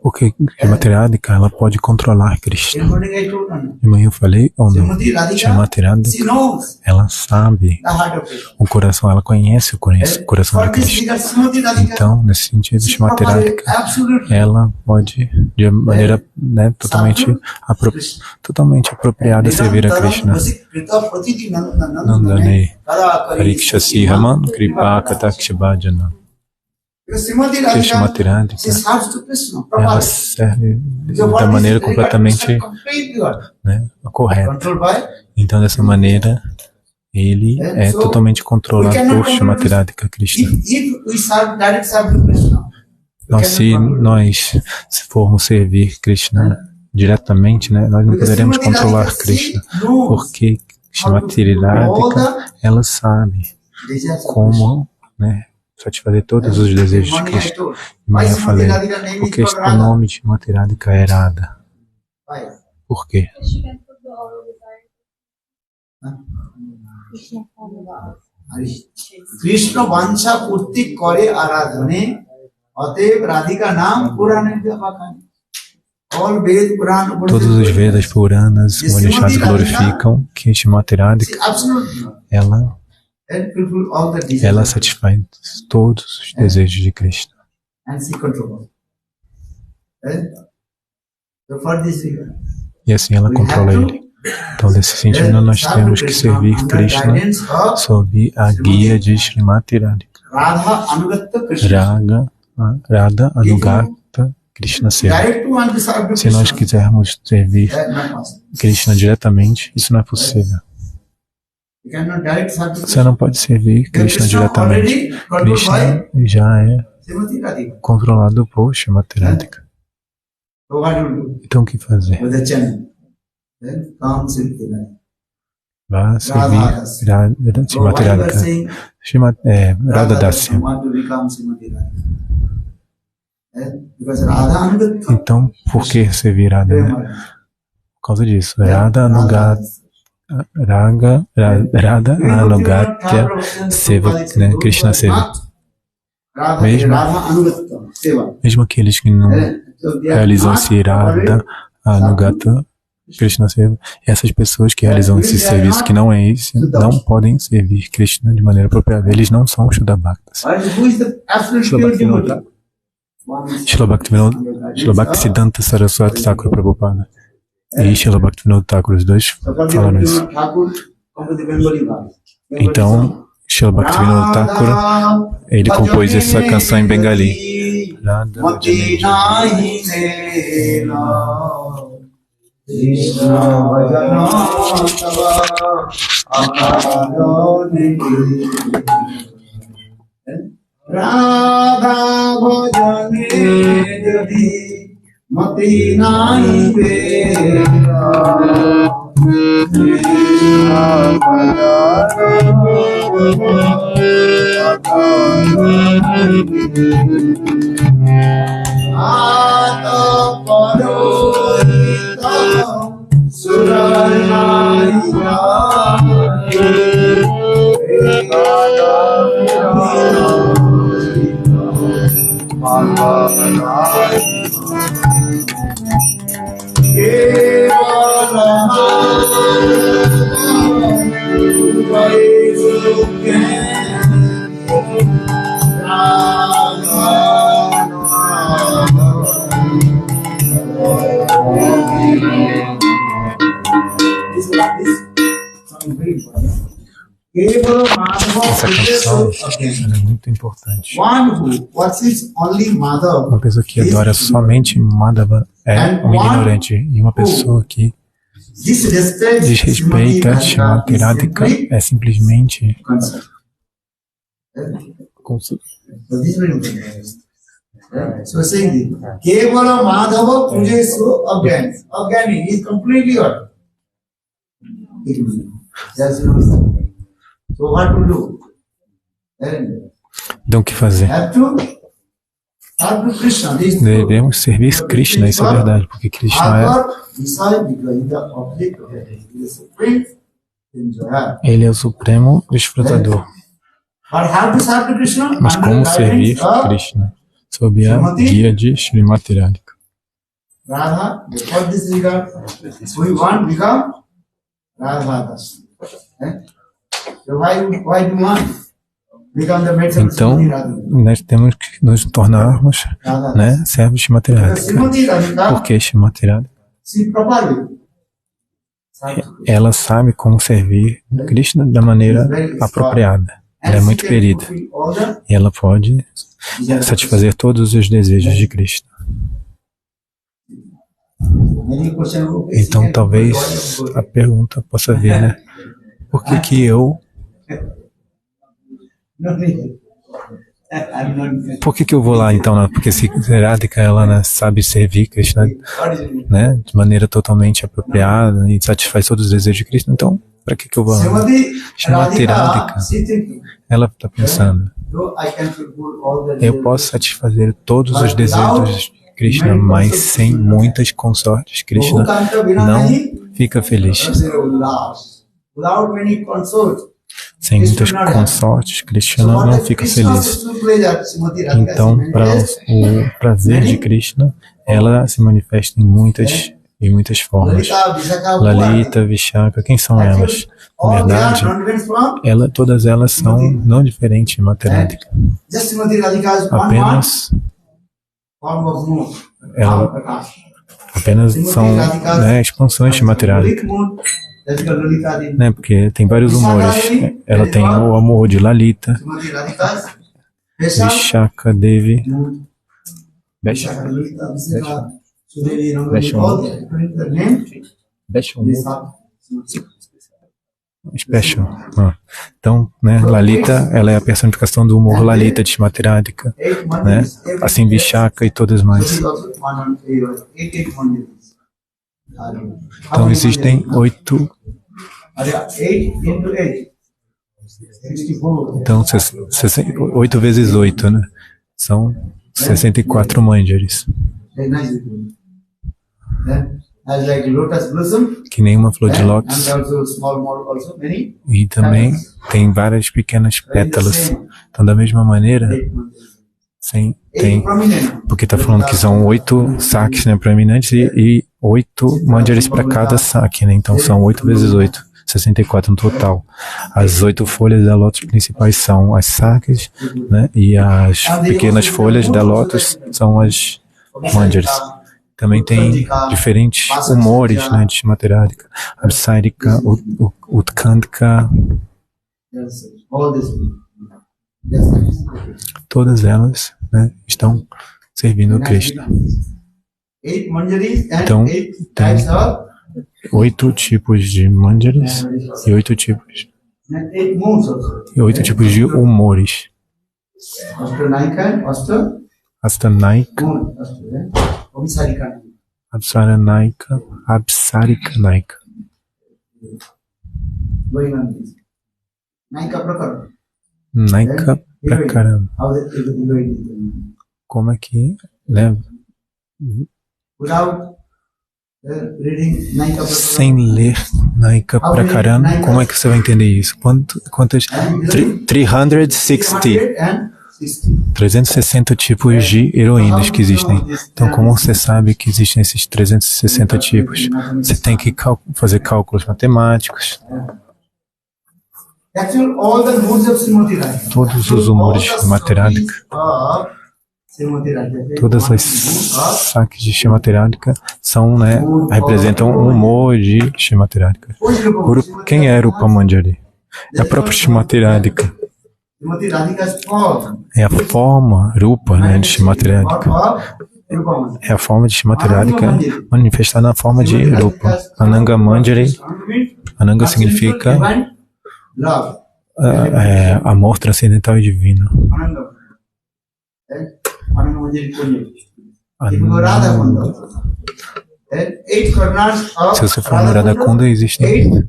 Speaker 2: Porque Srimati Radhika, ela pode controlar Krishna.
Speaker 3: In morning I told her.
Speaker 2: De manhã eu falei ou não?
Speaker 3: Srimati Radhika,
Speaker 2: Srimati
Speaker 3: she
Speaker 2: Radhika,
Speaker 3: knows
Speaker 2: ela sabe
Speaker 3: the heart of Krishna.
Speaker 2: o coração, ela conhece o coração
Speaker 3: For
Speaker 2: de
Speaker 3: this
Speaker 2: Krishna.
Speaker 3: figure, Srimati Radhika,
Speaker 2: Então, nesse sentido,
Speaker 3: she
Speaker 2: Srimati
Speaker 3: provided
Speaker 2: Radhika,
Speaker 3: absolutely
Speaker 2: ela pode, de maneira totalmente apropriada, servir a Krishna. Nandane, Parikshasi Raman, Kripa, Katakshi Bhajana.
Speaker 3: Because Srimati
Speaker 2: Porque Srimati
Speaker 3: Radhika,
Speaker 2: Radhika,
Speaker 3: she serves to Krishna
Speaker 2: ela
Speaker 3: properly.
Speaker 2: serve
Speaker 3: So what
Speaker 2: da
Speaker 3: is
Speaker 2: maneira
Speaker 3: the
Speaker 2: completamente,
Speaker 3: completely what?
Speaker 2: né, correta.
Speaker 3: Controlled by.
Speaker 2: Então, dessa maneira, ele é totalmente controlado por Srimati Radhika Krishna.
Speaker 3: If we direct serve to Krishna,
Speaker 2: Nós, se formos servir Krishna diretamente, né, nós não poderemos controlar Krishna, porque Srimati Radhika, ela sabe como, né, satisfazer todos os desejos de Krishna. Mas eu falei, porque o nome de Srimati Radhika é Radha. Por quê?
Speaker 3: Krishna vancha purti kore aradhane atev radhika nam purane vyapakani. All Ved Purana
Speaker 2: Todos os Vedas Puranas, Upanishads glorificam que Srimati Radhika, ela satisfaz todos os desejos de Krishna. E assim ela controla ele. Então, nesse sentido, nós temos que servir Krishna sob a guia de Srimati Radhika. Radha Anugata Krishna Seva. Se nós quisermos servir Krishna diretamente, isso não é possível. Você não pode servir Krishna diretamente. Krishna já é controlado por Srimati Radhika. Então, o que fazer? Vá servir Srimati Radhika. Radha Dasya. Então, por que servir Radha? Né? Por causa disso. Radha Anugata Seva, né? Krishna Seva. Mesmo aqueles que não realizam esse Radha Anugata Krishna Seva, essas pessoas que realizam esse serviço que não é esse, não podem servir Krishna de maneira apropriada. Eles não são Shuddha Bhaktas. Srila Bhaktisiddhanta Saraswati Thakur Prabhupada e Srila Bhaktivinoda Thakur, os dois falaram isso. Então, Srila Bhaktivinoda Thakur, ele compôs essa canção em Bengali.
Speaker 3: Radha bhajane jadi mati nahi vera. Krishna bhajane ata parorita surarnaya.
Speaker 2: Essa canção é muito importante. Uma pessoa que adora somente Madhava é um ignorante. E uma pessoa que desrespeita Srimati Radhika é simplesmente
Speaker 3: So saying, Kevala Madhava Pujesu Abhyani. Abhyani is completely what? There's no mistake. So what to do?
Speaker 2: Então, o que fazer? Devemos servir Krishna, isso é verdade, porque Krishna ele é o supremo desfrutador. Mas como servir Krishna? Sob a guia de Srimati Radhika.
Speaker 3: Radha, for this regard, we want to become Radha Das. So why do you want become the maid of
Speaker 2: Então,
Speaker 3: Srimati Radha?
Speaker 2: nós temos que nos tornarmos, né, servos de Shrimati
Speaker 3: Because
Speaker 2: Radhika.
Speaker 3: Srimati Radhika,
Speaker 2: Por que Shrimati Radhika?
Speaker 3: she properly.
Speaker 2: Ela sabe como servir Krishna da maneira apropriada. Ela é muito querida. E ela pode satisfazer todos os desejos de Krishna. Então, talvez a pergunta possa vir, né? Por que que eu... Por que que eu vou lá, então? Né? Porque se Radhika, ela, né, sabe servir Krishna, né, de maneira totalmente apropriada e satisfaz todos os desejos de Krishna, então, para que que eu vou lá? Shrimati Radhika, ela está pensando, eu posso satisfazer todos os desejos de Krishna, mas sem muitas consortes, Krishna não fica feliz. Sem muitas consortes, Krishna não fica feliz. Então, para o prazer de Krishna, ela se manifesta em muitas formas. Lalita, Vishaka, quem são elas? Na verdade, todas elas são não diferentes de Shrimati Radhika. Apenas são, né, expansões de Shrimati Radhika. Né, porque tem vários humores. Ela tem o amor de Lalita, Vishaka Devi, Special. Então, né, Lalita, ela é a personificação do humor Lalita de Shrimati Radhika, né? Assim Vishaka e todas mais. Então existem 8. Então 8 vezes 8, né? São 64 manjaris. Que nem uma flor de lótus. E também tem várias pequenas pétalas. Então, da mesma maneira, porque está falando que são 8 saques, né, proeminentes e 8 manjaris para cada saque, né? Então são 8 vezes 8, 64 no total. As 8 folhas da lótus principais são as saques, né? E as pequenas folhas da lótus são as manjaris. Também tem diferentes humores, né, de Shrimati Radhika, Absarika, Utkandika. Todas elas, né, estão servindo a Krishna. Então, tem 8 tipos de manjaris e 8 tipos de humores. Astanaika, Apsaranaika, Apsarika Naika. Naika Prakaram. Como é que, né? Sem ler Naika Prakaram, como é que você vai entender isso? Quantas? 360 tipos de heroínas que existem. Então, como você sabe que existem esses 360 tipos? Você tem que fazer cálculos matemáticos. Todos os humores de Shrimati Radhika, todas as saques de Shrimati Radhika são, né, representam um humor de Shrimati Radhika. Quem é Rupa Manjari? É a própria Shrimati Radhika. É a forma Rupa, né, de Shrimati Radhika. É a forma de Shrimati Radhika manifestada na forma de Rupa. Ananga Manjari. Ananga significa amor transcendental e divino. Se você for no Radha Kunda, existem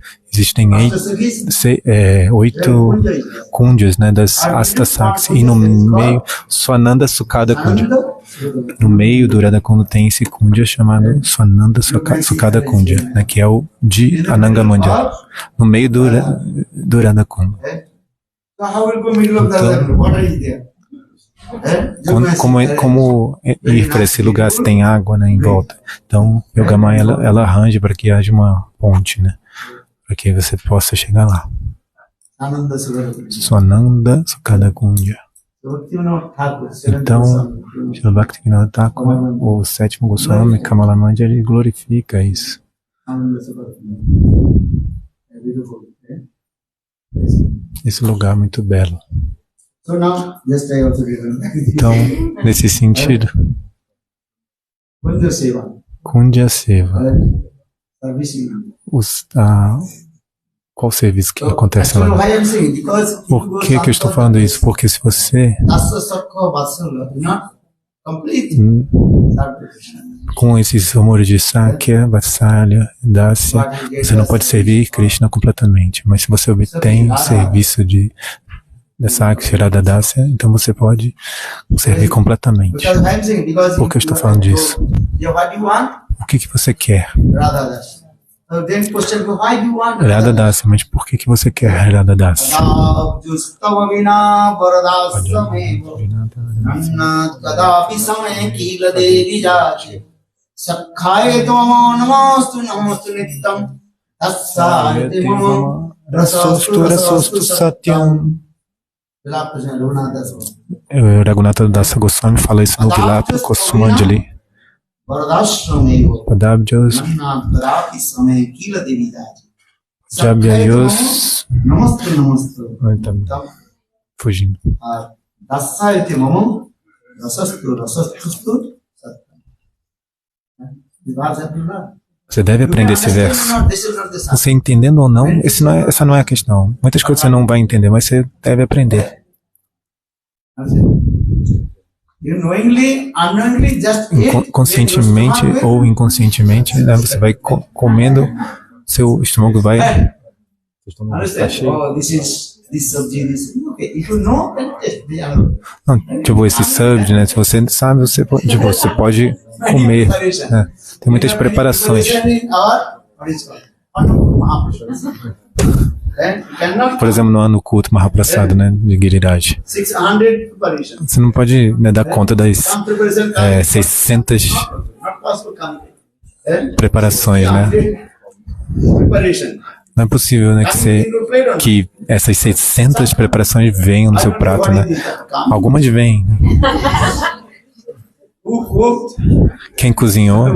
Speaker 2: 8 kunjas, né, das Astasaks, e no meio, Swananda Sukada Kunja. No meio do Radha Kunda tem esse kunja chamado Swananda Sukada Kunja, né, que é o de Ananga Manjari, no meio do Radha Kunda. Então, Como ir para esse lugar se tem água, né, em volta. Então, Yogamaya, ela arranja para que haja uma ponte, né, para que você possa chegar lá.
Speaker 3: Ananda Sugara.
Speaker 2: Swananda Sukada Kundya. Então, Srila Bhaktivinoda Thakur, o sétimo Goswami, Kamala Mandir, ele glorifica isso. Esse lugar é muito belo. Então, nesse sentido, Kundya Seva, qual serviço que acontece lá? Por que eu estou falando isso? Porque se você, com esses amores de Sakya, Vatsalya, Dasya, você não pode servir Krishna completamente. Mas se você obtém o serviço da Sakya, Radha Dasya, então você pode servir completamente. Por que eu estou falando disso? O que você quer? Radha Dasya, mas por que você quer Radha Dasya? Rasostu Satyam. Raghunatha Dasa Goswami fala isso no Vilapa Kusumanjali. Padabhyos Jabhyayos. Tá fugindo. Você deve aprender esse verso. Você entendendo ou não, essa não é a questão. Muitas coisas você não vai entender, mas você deve aprender. Conscientemente ou inconscientemente, né, você vai comendo, seu estômago vai... Não, tipo, esse subject, né, se você sabe, você pode comer, né? Tem muitas preparações. Por exemplo, no ano culto Mahaprasada, né, de Giriraj. Você não pode, né, dar conta das 600 preparações, né? Não é possível, né, que essas 600 preparações venham no seu prato, né? Algumas vêm. Quem cozinhou?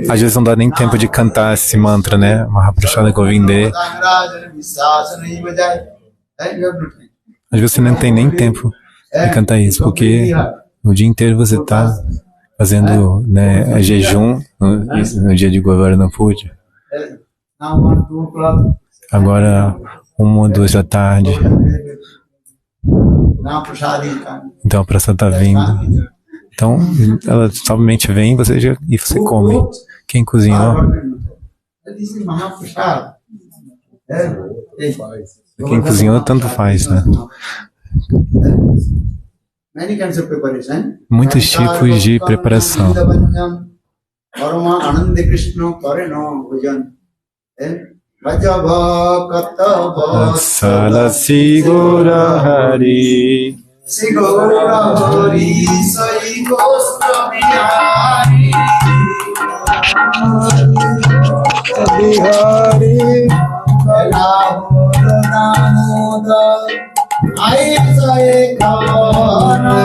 Speaker 2: Às vezes não dá nem tempo de cantar esse mantra, né? Mahaprasada Govinde. Às vezes você não tem nem tempo de cantar isso, porque o dia inteiro você está fazendo, né, jejum no dia de Govardhana Puja. Agora, 1 ou 2 da tarde. Então a prasada está vindo. Então, ela somente vem e você come. Quem cozinhou? Quem cozinhou, tanto faz, né? Muitos tipos de preparação. Sala Sigura Hari Sigura Hari Sai Goswami Hari Hari Nanamoda Ai Sai Kana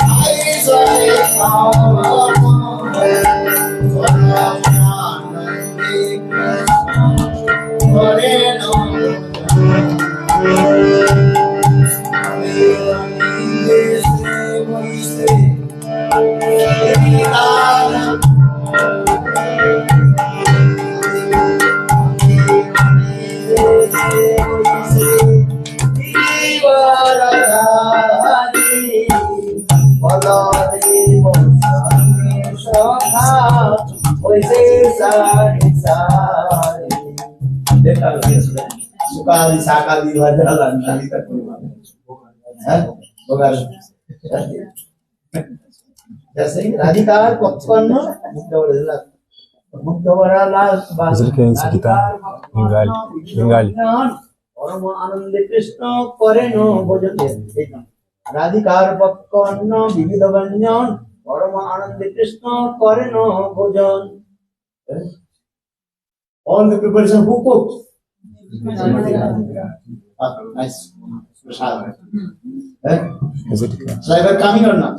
Speaker 2: Ai Sai Kana Sukali sakali wajalan kali tak boleh.
Speaker 3: जैसे राधिकार पक्कन मुक्तवरला
Speaker 2: Mas ele quer isso aqui, tá? Bengali. Bengali.
Speaker 3: परम आनंद कृष्ण करे नो भजते राधिकार पक्कन विविध व्यंजन परम आनंद कृष्ण करे नो भोजन all the preparation who cooked nice prasad
Speaker 2: Mas ele quer.
Speaker 3: so ever coming or not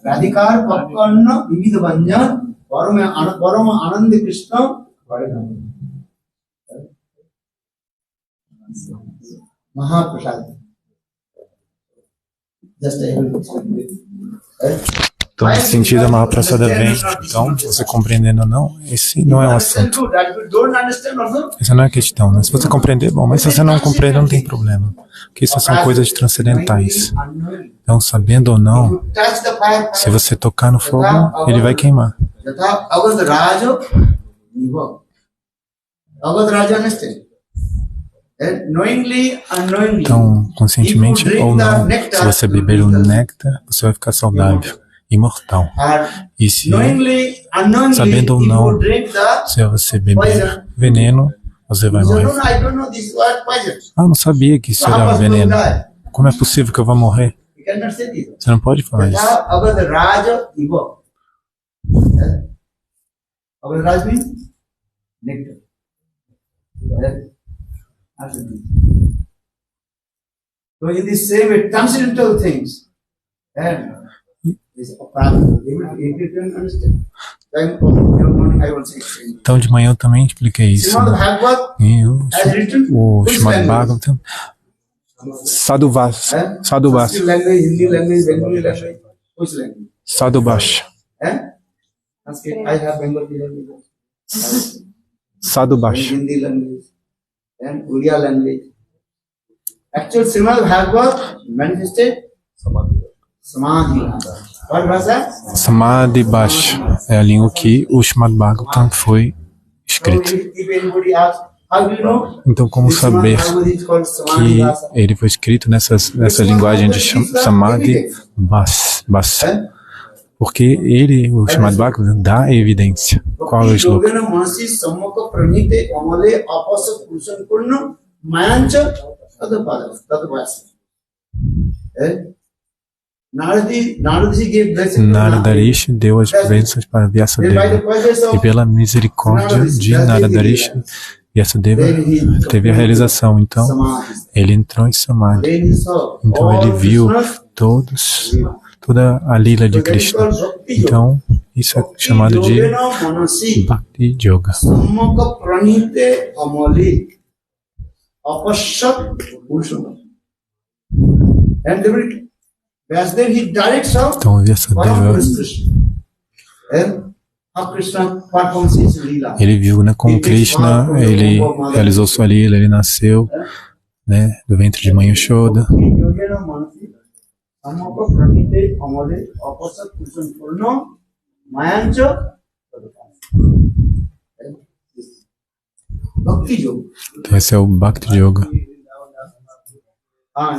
Speaker 3: राधिकार पक्कन विविध व्यंजन परम आनंद कृष्ण करे no Mahaprasad. Just
Speaker 2: Então, nesse sentido, a Mahaprasada vem. Então, você compreendendo ou não, esse não é o assunto. Essa não é a questão, né? Se você compreender, bom, mas se você não compreender, não tem problema. Porque isso são coisas transcendentais. Então, sabendo ou não, se você tocar no fogo, ele vai queimar. Então, conscientemente ou não, se você beber o néctar, você vai ficar saudável, imortal. E se, sabendo ou não, se você beber veneno, você vai morrer. Ah, não sabia que isso era veneno. Como é possível que eu vá morrer? Você não pode falar isso.
Speaker 3: So in the same way, transcendental things, and is practical. If you can understand, then I will say.
Speaker 2: Então de manhã eu também expliquei isso.
Speaker 3: Srimad Bhagavad
Speaker 2: E
Speaker 3: has written
Speaker 2: o
Speaker 3: which
Speaker 2: Srimad
Speaker 3: language?
Speaker 2: Bhagavatam, Sadhuvas, Sadhuvas,
Speaker 3: Sanskrit language, Hindi language, Bengali language, which language?
Speaker 2: Sadhuvash,
Speaker 3: Sanskrit, I have Bengali language,
Speaker 2: Sadhuvash.
Speaker 3: Hindi language, and Oriya language. Actual Srimad Bhagavad manifested Samadhi. What was that?
Speaker 2: Samadhi Bash é a língua que o Srimad Bhagavatam foi escrito.
Speaker 3: If anybody asks, how do you know?
Speaker 2: Então, como
Speaker 3: This Srimad
Speaker 2: saber
Speaker 3: Bhagavad is called Samadhi
Speaker 2: que
Speaker 3: Bhasa.
Speaker 2: ele foi escrito nessa linguagem de Samadhi Bas? Porque ele, o Srimad Bhagavatam, dá a evidência. Qual é o slogan?
Speaker 3: Yogena manasi sammaka pranite amale apasa purushan purna mayancha tadapasa. Naradi gave blessing to
Speaker 2: Naradarishi deu as bênçãos para Vyasadeva. E pela misericórdia de Naradarishi, Vyasadeva teve a realização. Então, ele entrou em Samadhi. Então, ele viu toda a lila de Krishna. Então, isso é chamado de Bhakti Yoga.
Speaker 3: Sammaka pranite amale apasa purushan. And Vyasadeva, he directs out
Speaker 2: Então, Vyasadeva,
Speaker 3: Krishna performs his lila.
Speaker 2: ele viu, né, como Krishna, ele realizou sua lila, ele nasceu, né, do ventre de mãe Yashoda. Então, esse é o Bhakti Yoga.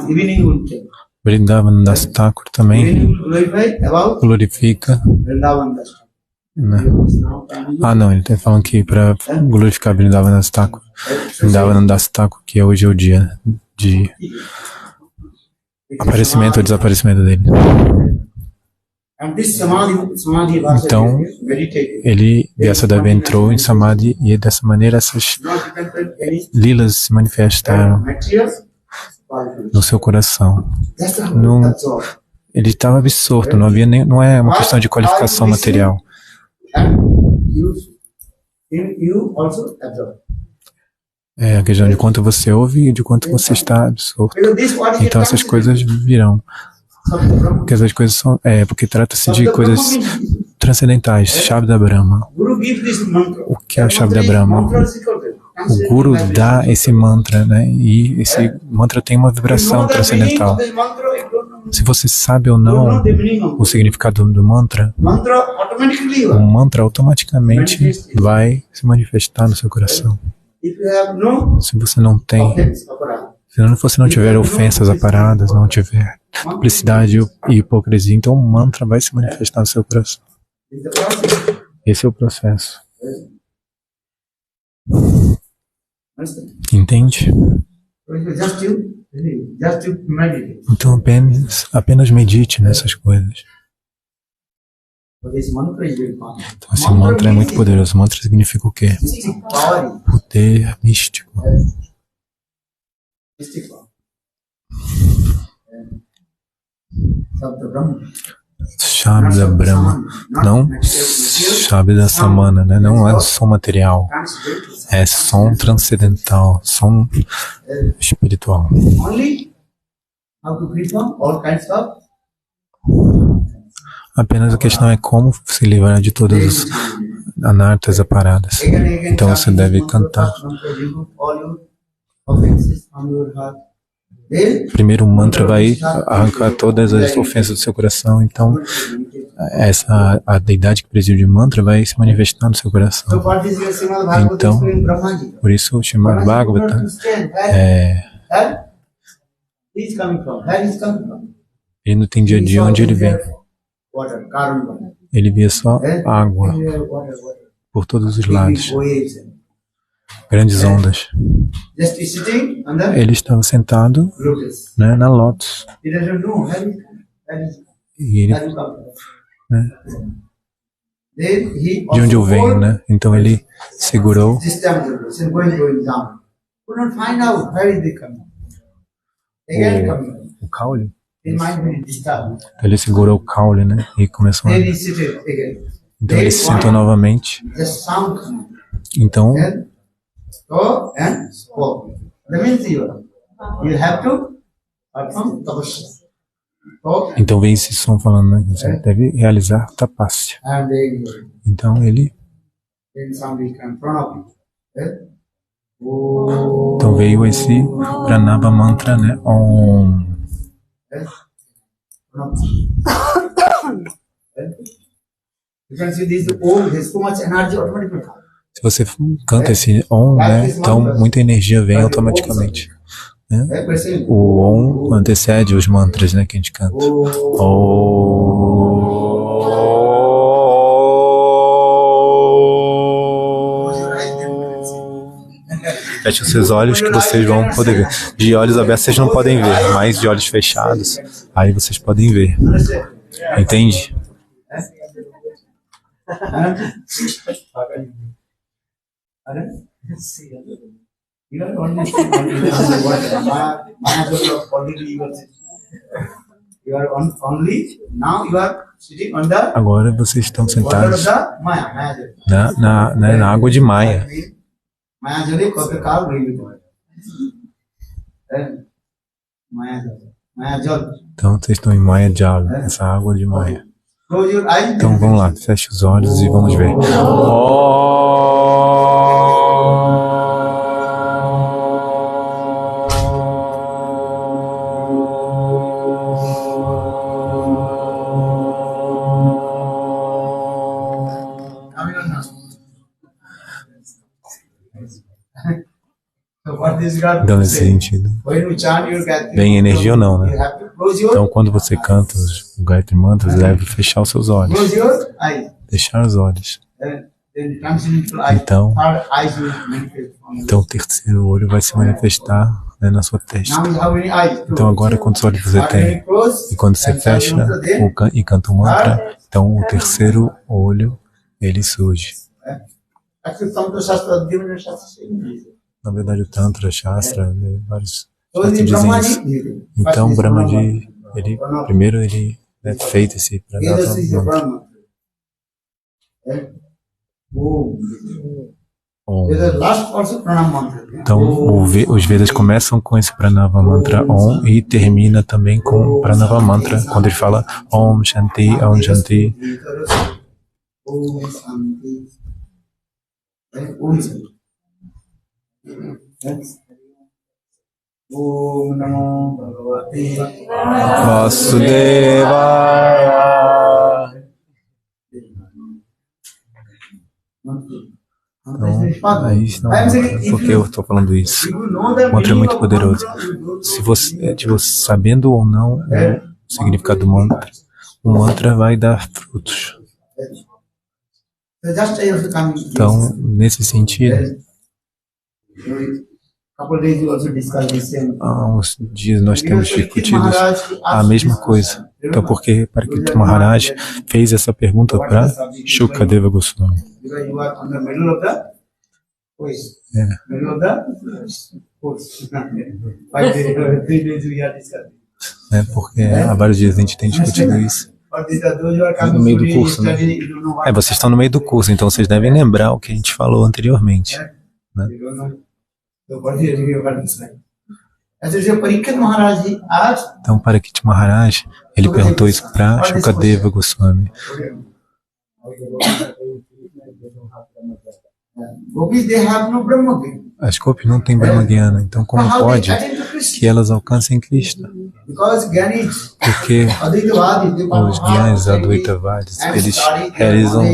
Speaker 3: Evening will take.
Speaker 2: Vrindavan Das Thakur também
Speaker 3: Evening will glorify about
Speaker 2: glorifica,
Speaker 3: Vrindavan Das.
Speaker 2: né? Ah, não, ele está falando que para glorificar Vrindavan Das Thakur, Vrindavan Das Thakur, que hoje é o dia de aparecimento ou desaparecimento dele.
Speaker 3: And this Samadhi Bhasa
Speaker 2: Então,
Speaker 3: is meditative.
Speaker 2: ele, Vyasadeva, entrou em Samadhi e dessa maneira essas
Speaker 3: Not dependent on any
Speaker 2: lilas se manifestaram
Speaker 3: material.
Speaker 2: no seu coração.
Speaker 3: That's all.
Speaker 2: Ele estava absorto, não é uma questão de qualificação material.
Speaker 3: And you also absorb.
Speaker 2: É a questão de quanto você ouve e de quanto você está absorto.
Speaker 3: Because this what is
Speaker 2: Então essas coisas virão. Porque essas coisas são, porque trata-se de coisas transcendentais. Shabda Brahma.
Speaker 3: Guru gives this mantra.
Speaker 2: O que é o Shabda Brahma? O Guru dá esse mantra, né? E esse mantra tem uma vibração transcendental. Se você sabe ou não o significado do mantra, o mantra automaticamente vai se manifestar no seu coração. Se você não tem, se você não tiver ofensas aparadas, não tiver duplicidade e hipocrisia, então o mantra vai se manifestar no seu coração.
Speaker 3: It's the process.
Speaker 2: Esse é o processo.
Speaker 3: Understand?
Speaker 2: Entende?
Speaker 3: So just you meditate.
Speaker 2: Então apenas medite nessas coisas.
Speaker 3: So this mantra is very powerful.
Speaker 2: Então esse mantra é muito poderoso. Mantra significa o quê?
Speaker 3: Mystic power.
Speaker 2: Poder místico.
Speaker 3: Mystic power. Sabda Brahma.
Speaker 2: Shabda Brahma. Não Shabda Samana, né? Não é som material. É som transcendental, som espiritual.
Speaker 3: Only how to free from all kinds of
Speaker 2: Apenas a questão é como se livrar de todas as anartas aparadas. Então você deve cantar. Primeiro o mantra vai arrancar todas as ofensas do seu coração. Então a deidade que preside o mantra vai se manifestar no seu coraração. Então, por isso o Srimad Bhagavatam ele não entendia de onde ele vem. Ele via só água por todos os lados, grandes ondas. Ele estava sentado, né, na lótus. E ele, né, de onde eu venho, né? Então ele segurou o caule. Ele segurou o caule, né? E começou a... Então ele se sentou novamente. Então vem esse som falando, né? Você deve realizar tapasya. Então ele... Então veio esse Pranava Mantra, né? Om. Se você canta esse Om, né? Então muita energia vem automaticamente. Né? O Om antecede os mantras, né? Que a gente canta. Feche os seus olhos que vocês vão poder ver. De olhos abertos vocês não podem ver, mas de olhos fechados, aí vocês podem ver. Entende? Agora vocês estão sentados na água de Maya. Então vocês estão em Maya Jala, essa água de Maya. Então vamos lá, feche os olhos e vamos ver. Então, nesse sentido, vem energia ou não, né? Então, quando você canta os Gayatri Mantras, deve fechar os seus olhos. Fechar os olhos. Então o terceiro olho vai se manifestar, né, na sua testa. Então, agora, quantos olhos você tem? E quando você fecha e canta o mantra, então o terceiro olho, ele surge. Na verdade, o Tantra, Shastra, vários dizem isso. Então, Brahmaji, primeiro ele feito esse Pranava Mantra. Om. Então, os Vedas começam com esse Pranava Mantra Om e termina também com Pranava Mantra, quando ele fala Om Shanti, Om Shanti. Om Namo Bhagavate Vasudevaya. Então, aí não, porque eu estou falando isso. O mantra é muito poderoso. se você, tipo, sabendo ou não o significado do mantra, o mantra vai dar frutos.
Speaker 3: So just I also come.
Speaker 2: Então, nesse sentido,
Speaker 3: Couple days we also discussed this same.
Speaker 2: há uns dias nós temos discutido a mesma coisa. Então, porque Parikshit Maharaj fez essa pergunta para Shukadeva Goswami.
Speaker 3: Because you are on the middle of the course.
Speaker 2: É.
Speaker 3: Middle of the course. 3 days we are discussing.
Speaker 2: Né? Porque há vários dias a gente tem discutido isso.
Speaker 3: But these are those who are coming
Speaker 2: No meio do
Speaker 3: today,
Speaker 2: curso, né?
Speaker 3: study, you don't know what.
Speaker 2: Vocês estão no meio do curso, então vocês devem lembrar o que a gente falou anteriormente.
Speaker 3: You don't know. So what is it about this life? As I say, Parikshit Maharaj ji asked,
Speaker 2: Então, Parikshit Maharaj, ele perguntou isso para Shukadeva Goswami.
Speaker 3: Gopis, they have no Brahma Gyan.
Speaker 2: As Gopis não têm Brahma Gyana, então como pode que elas alcancem Krishna?
Speaker 3: Because Gyanis,
Speaker 2: Porque
Speaker 3: Advaitavadis,
Speaker 2: os Gyanis Advaitavadis, eles realizam,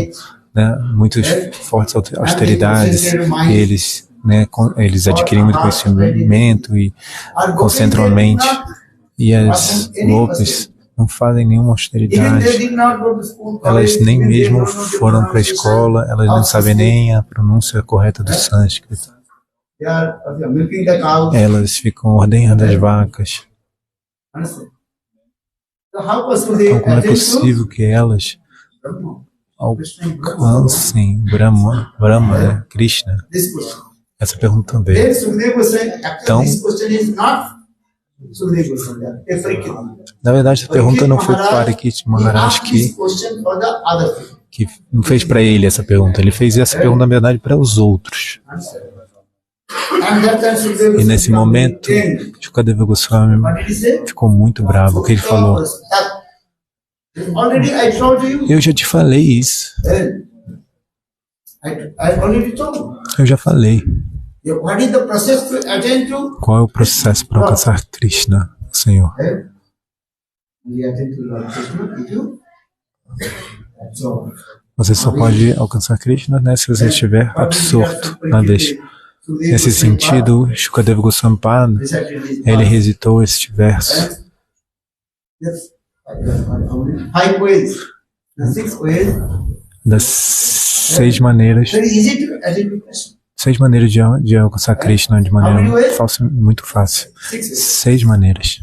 Speaker 2: né, muitas fortes austeridades, eles, né, eles adquirem muito conhecimento e concentram a mente. E as Gopis não fazem nenhuma
Speaker 3: even
Speaker 2: austeridade.
Speaker 3: they did not go to school,
Speaker 2: Elas
Speaker 3: college,
Speaker 2: nem
Speaker 3: even they
Speaker 2: mesmo
Speaker 3: don't know the
Speaker 2: foram para a
Speaker 3: pronunciation
Speaker 2: escola, elas não
Speaker 3: of
Speaker 2: sabem
Speaker 3: Sanskrit.
Speaker 2: nem a pronúncia correta do sânscrito.
Speaker 3: They are milking the cows.
Speaker 2: Elas ficam ordenhando as vacas.
Speaker 3: Understand? So how possible they
Speaker 2: Então, como é
Speaker 3: attain to
Speaker 2: possível que elas
Speaker 3: Brahma?
Speaker 2: alcancem Brahma, né? Krishna?
Speaker 3: This question.
Speaker 2: Essa pergunta também.
Speaker 3: Then Sukadeva Goswami, actually
Speaker 2: Então-
Speaker 3: this question is not Sukadeva Goswami, a Parikshit Maharaj.
Speaker 2: Na verdade, essa pergunta não foi para Parikshit
Speaker 3: He
Speaker 2: Maharaj
Speaker 3: asked this
Speaker 2: que
Speaker 3: question for the other people.
Speaker 2: não fez para ele essa pergunta. Ele fez essa pergunta, na verdade, para os outros.
Speaker 3: And that time Sukadeva
Speaker 2: E
Speaker 3: Goswami
Speaker 2: nesse momento,
Speaker 3: came.
Speaker 2: Shukadeva Goswami
Speaker 3: What did he say?
Speaker 2: ficou muito bravo. O que ele falou?
Speaker 3: Already I told you.
Speaker 2: Eu já te falei isso.
Speaker 3: I already told you.
Speaker 2: Eu já falei.
Speaker 3: What is the process to attain to?
Speaker 2: Qual é o processo para alcançar Krishna, o Senhor?
Speaker 3: We attain to Lord Krishna, did you? That's all.
Speaker 2: Você só pode alcançar Krishna, né, se você estiver absorto na vez. Nesse sentido, Shukadeva Goswami Pada, ele recitou este verso.
Speaker 3: Yes. 5 ways. The 6 ways.
Speaker 2: Das 6 maneiras,
Speaker 3: Very easy to attain to Krishna.
Speaker 2: 6 maneiras de alcançar Krishna de maneira muito fácil.
Speaker 3: 6 ways.
Speaker 2: 6 maneiras.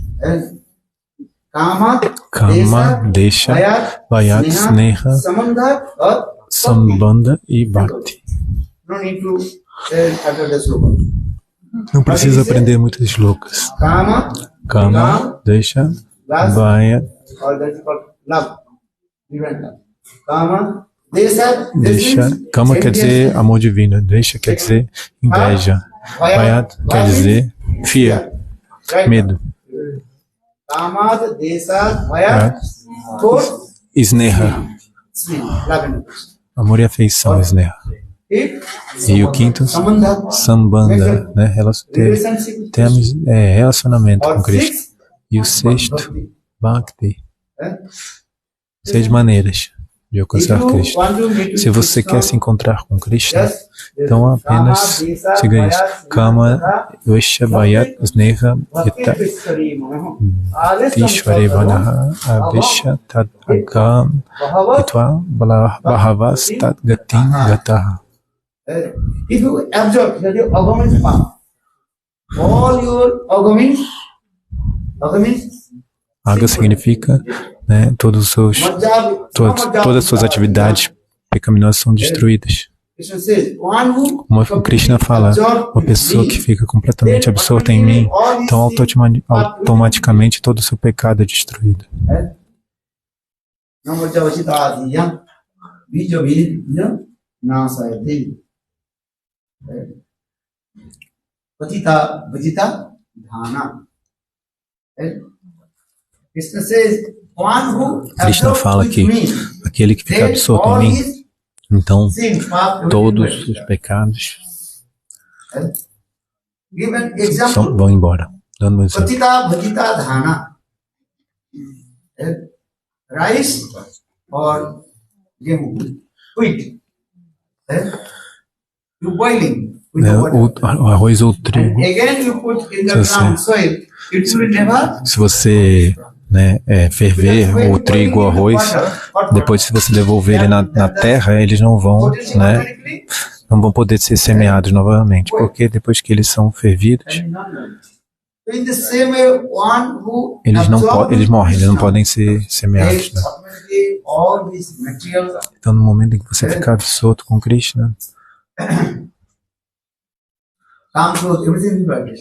Speaker 3: Kama,
Speaker 2: Kama, Desha, Vayat, Sneha,
Speaker 3: Samandha, or
Speaker 2: Sambandha e Bhakti.
Speaker 3: no need to utter the slogan.
Speaker 2: Não precisa aprender muitas shlokas.
Speaker 3: Kama,
Speaker 2: Kama, Desha, Vayat,
Speaker 3: or that is called love. Divine love. Kama, Desha,
Speaker 2: Desha. Kama quer dizer amor divino. Desha quer dizer inveja. Vayat quer dizer fear, medo.
Speaker 3: Kama, Desha, Vayat, fourth,
Speaker 2: Sneha,
Speaker 3: love and
Speaker 2: amor e afeição, Sneha. E o quinto,
Speaker 3: Samandha,
Speaker 2: Sambandha, né? Ter
Speaker 3: relationship.
Speaker 2: relacionamento com
Speaker 3: Or
Speaker 2: Krishna.
Speaker 3: 6,
Speaker 2: E o sexto, Bhakti.
Speaker 3: eh?
Speaker 2: 6 maneiras de
Speaker 3: If
Speaker 2: alcançar
Speaker 3: you
Speaker 2: Krishna.
Speaker 3: want to meet
Speaker 2: Se você
Speaker 3: Krishna,
Speaker 2: quer se encontrar com Krishna,
Speaker 3: just
Speaker 2: então apenas siga isso. Kama, Vesha, Vayat, Sneha, Yata, Ishware, Vanaha, Avesha, Tad, Agam, Itva, Bahavas, Tad, Gatim, Gataha.
Speaker 3: If you absorb that your agam is power, all your agam is
Speaker 2: Aga significa, né, todos os seus, todas as suas atividades pecaminosas são destruídas.
Speaker 3: Krishna says, one who
Speaker 2: Como o Krishna fala, uma pessoa que fica completamente absorta em mim, então automaticamente todo o seu pecado é destruído.
Speaker 3: Namajavachitadiyam bijavir nasayati. Vachita dhana. Krishna says, one who
Speaker 2: Krishna fala
Speaker 3: absorbs
Speaker 2: que
Speaker 3: with me,
Speaker 2: aquele que fica
Speaker 3: then
Speaker 2: absorto
Speaker 3: all
Speaker 2: em mim,
Speaker 3: his
Speaker 2: então
Speaker 3: sins, path,
Speaker 2: todos
Speaker 3: everything
Speaker 2: os pecados
Speaker 3: Give an example.
Speaker 2: vão embora. Dando um exemplo.
Speaker 3: Patita bhajita dhana. Rice or gehu, wheat. You boiling
Speaker 2: né, o arroz ou o trigo.
Speaker 3: Again you put in the ground soil, it will never.
Speaker 2: Se você, né, ferver o trigo ou o arroz, depois se você devolver ele na terra, eles não vão, né, não vão poder ser semeados novamente, porque depois que eles são fervidos,
Speaker 3: In the same way, one who
Speaker 2: eles morrem, eles não podem ser semeados, né?
Speaker 3: all these materials
Speaker 2: Então, no momento em que você ficar absorto com Krishna,
Speaker 3: come to everything is bad.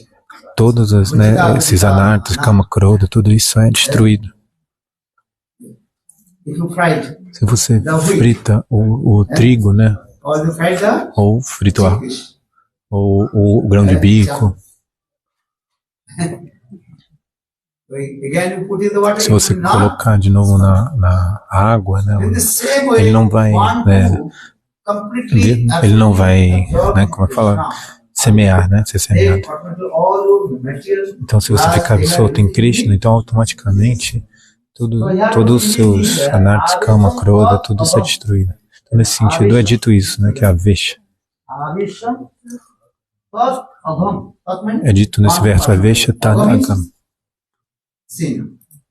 Speaker 2: todos esses anartas, kama, krodha, tudo isso é destruído.
Speaker 3: If you fry it,
Speaker 2: Se você frita o trigo, né,
Speaker 3: or you fry the
Speaker 2: ou frita o grão de bico,
Speaker 3: again you put in the water,
Speaker 2: se você
Speaker 3: it will not.
Speaker 2: colocar de novo na água, né,
Speaker 3: In the same way,
Speaker 2: ele não vai,
Speaker 3: one
Speaker 2: né,
Speaker 3: who completely
Speaker 2: ele não vai, né, como é que fala, semear, né, ser semeado. Então, se você ficar absorto em Krishna, então automaticamente todos os seus anartas, kama, krodha, tudo isso é destruído. Então, nesse sentido, é dito isso, né, que é a vesha. É dito nesse verso, a vesha tá na agam.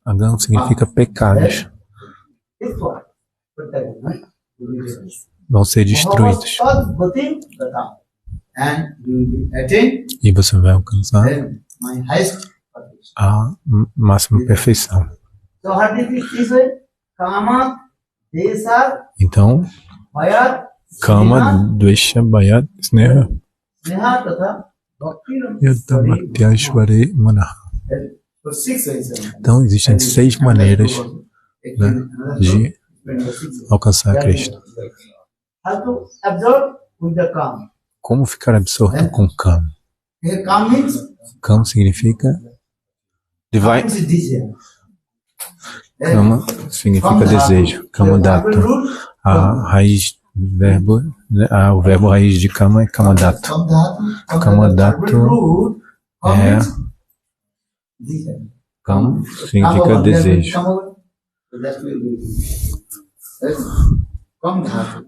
Speaker 2: Agam significa pecados. Vão ser destruídos. E você vai alcançar a máxima perfeição. Então, Kama, Dvesha, Bhayat, Sneha, Yadamatyashvare Manaha. Então, existem 6 maneiras, né, de alcançar Krishna. Como ficar absorto com Kama? Kama significa divine. Kama significa desejo. Kama Dhatu. A raiz verbo, né, o verbo raiz de Kama é Kama Dhatu. Kama Dhatu é Kama significa desejo.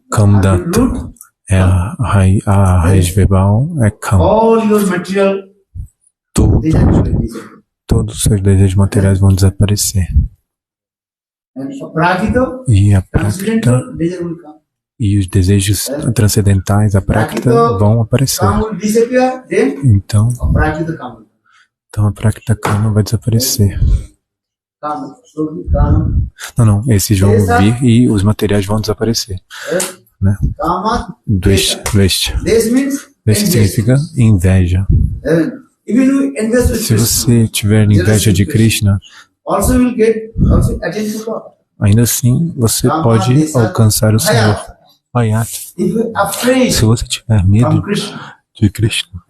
Speaker 2: Kama Dhatu é a raiz verbal é Kama. Todos os seus desejos materiais vão desaparecer. E a prática e os desejos transcendentais, a prática, vão aparecer. Então a prática Kama vai desaparecer. Não, esses vão vir e os materiais vão desaparecer. Né? Dvesha. Dvesha significa inveja. Se você tiver inveja de Krishna, ainda assim você pode alcançar o Senhor. Bhayat. Se você tiver medo de Krishna,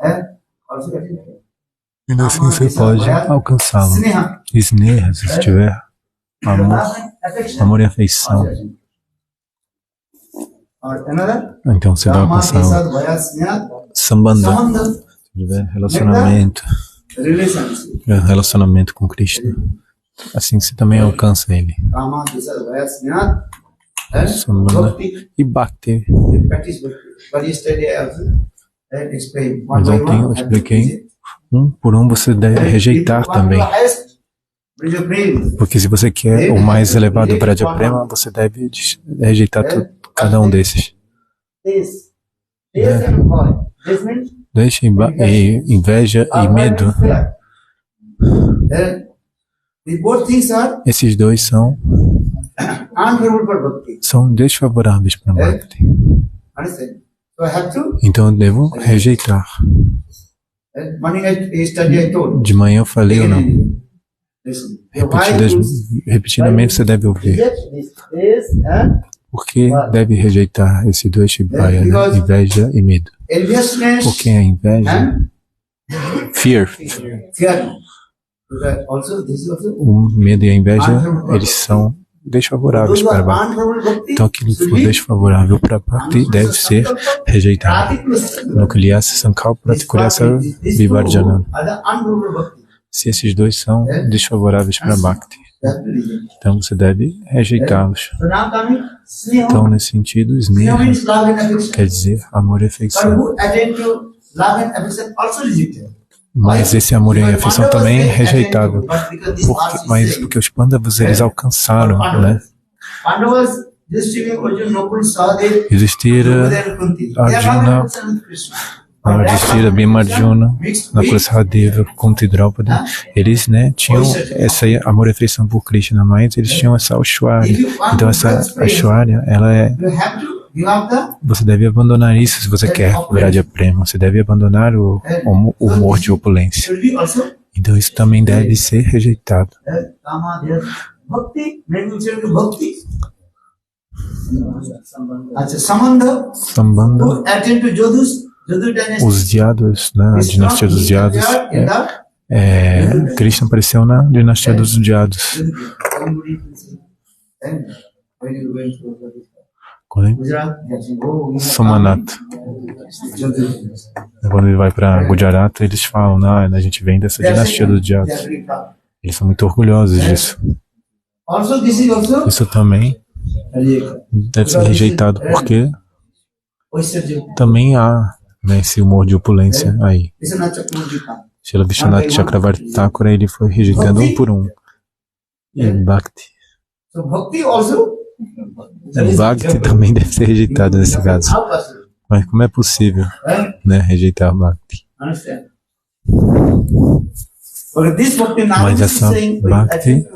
Speaker 2: ainda assim você pode alcançá-lo. Sneha, se você tiver amor e afeição, então você vai alcançar o Sambandha. Se tiver relacionamento com Krishna, assim você também alcança ele. Sambandha e Bhakti. Mas ontem eu expliquei, um por um você deve rejeitar também. Porque se você quer o mais elevado Vraja Prema, você deve rejeitar cada um desses. Deixe inveja e medo. Esses dois são desfavoráveis para Bhakti. Então eu devo rejeitar. De manhã eu falei ou não? Repetidamente você deve ouvir. Por que deve rejeitar esses dois Shibhaya, né? Inveja e medo? Porque a inveja, fear. O medo e a inveja, eles são desfavoráveis para Bhakti. Então aquilo que for desfavorável para Bhakti deve ser rejeitado. No Kliyasa Sankalpa Tikurasa Vivarjana. Se esses dois são desfavoráveis para Bhakti, então você deve rejeitá-los. Então, nesse sentido, Sneha quer dizer amor e afeição.
Speaker 3: love and affection also rejected.
Speaker 2: Mas esse amor e afeição também é rejeitado. Mas porque os Pandavas, eles alcançaram, né?
Speaker 3: Pandavas, Yudhishthira, Arjuna, Nakul, Sahadev,
Speaker 2: Yudhishthira,
Speaker 3: Drupadi and Kunti.
Speaker 2: Arjuna, Yudhishthira, Bhima, Arjuna, Nakula, Sahadeva, Kunti e Draupadi, eles, né, tinham essa amor e afeição por Krishna, mas eles tinham essa Aishwarya. Então essa Aishwarya, ela é...
Speaker 3: You have to give up the
Speaker 2: Você deve abandonar isso se você quer Viraja Prema. Você deve abandonar o humor de opulência.
Speaker 3: should be also
Speaker 2: Então isso também deve ser rejeitado.
Speaker 3: Kama, Bhakti, maybe we say Bhakti. Acha, Samandha,
Speaker 2: Sambandha,
Speaker 3: who attend to Jodhus, Jodhu dynasty.
Speaker 2: os Dyadas, né, a dinastia dos Dyadas. Krishna apareceu na dinastia dos Dyadas. Somanata. Quando ele vai para Gujarat, eles falam, a gente vem dessa dinastia dos Dyadas. Eles são muito orgulhosos disso.
Speaker 3: Also, this is also
Speaker 2: Isso também deve ser rejeitado, porque também há, né, esse humor de opulência aí. Srila Vishwanath Chakravarti Thakura, ele foi rejeitando um por um. E Bhakti.
Speaker 3: So Bhakti also.
Speaker 2: Bhakti também deve ser rejeitado nesse caso. Mas como é possível, né, rejeitar Bhakti?
Speaker 3: Understand? This Bhakti
Speaker 2: Mas
Speaker 3: Narada is
Speaker 2: essa
Speaker 3: saying,
Speaker 2: Bhakti,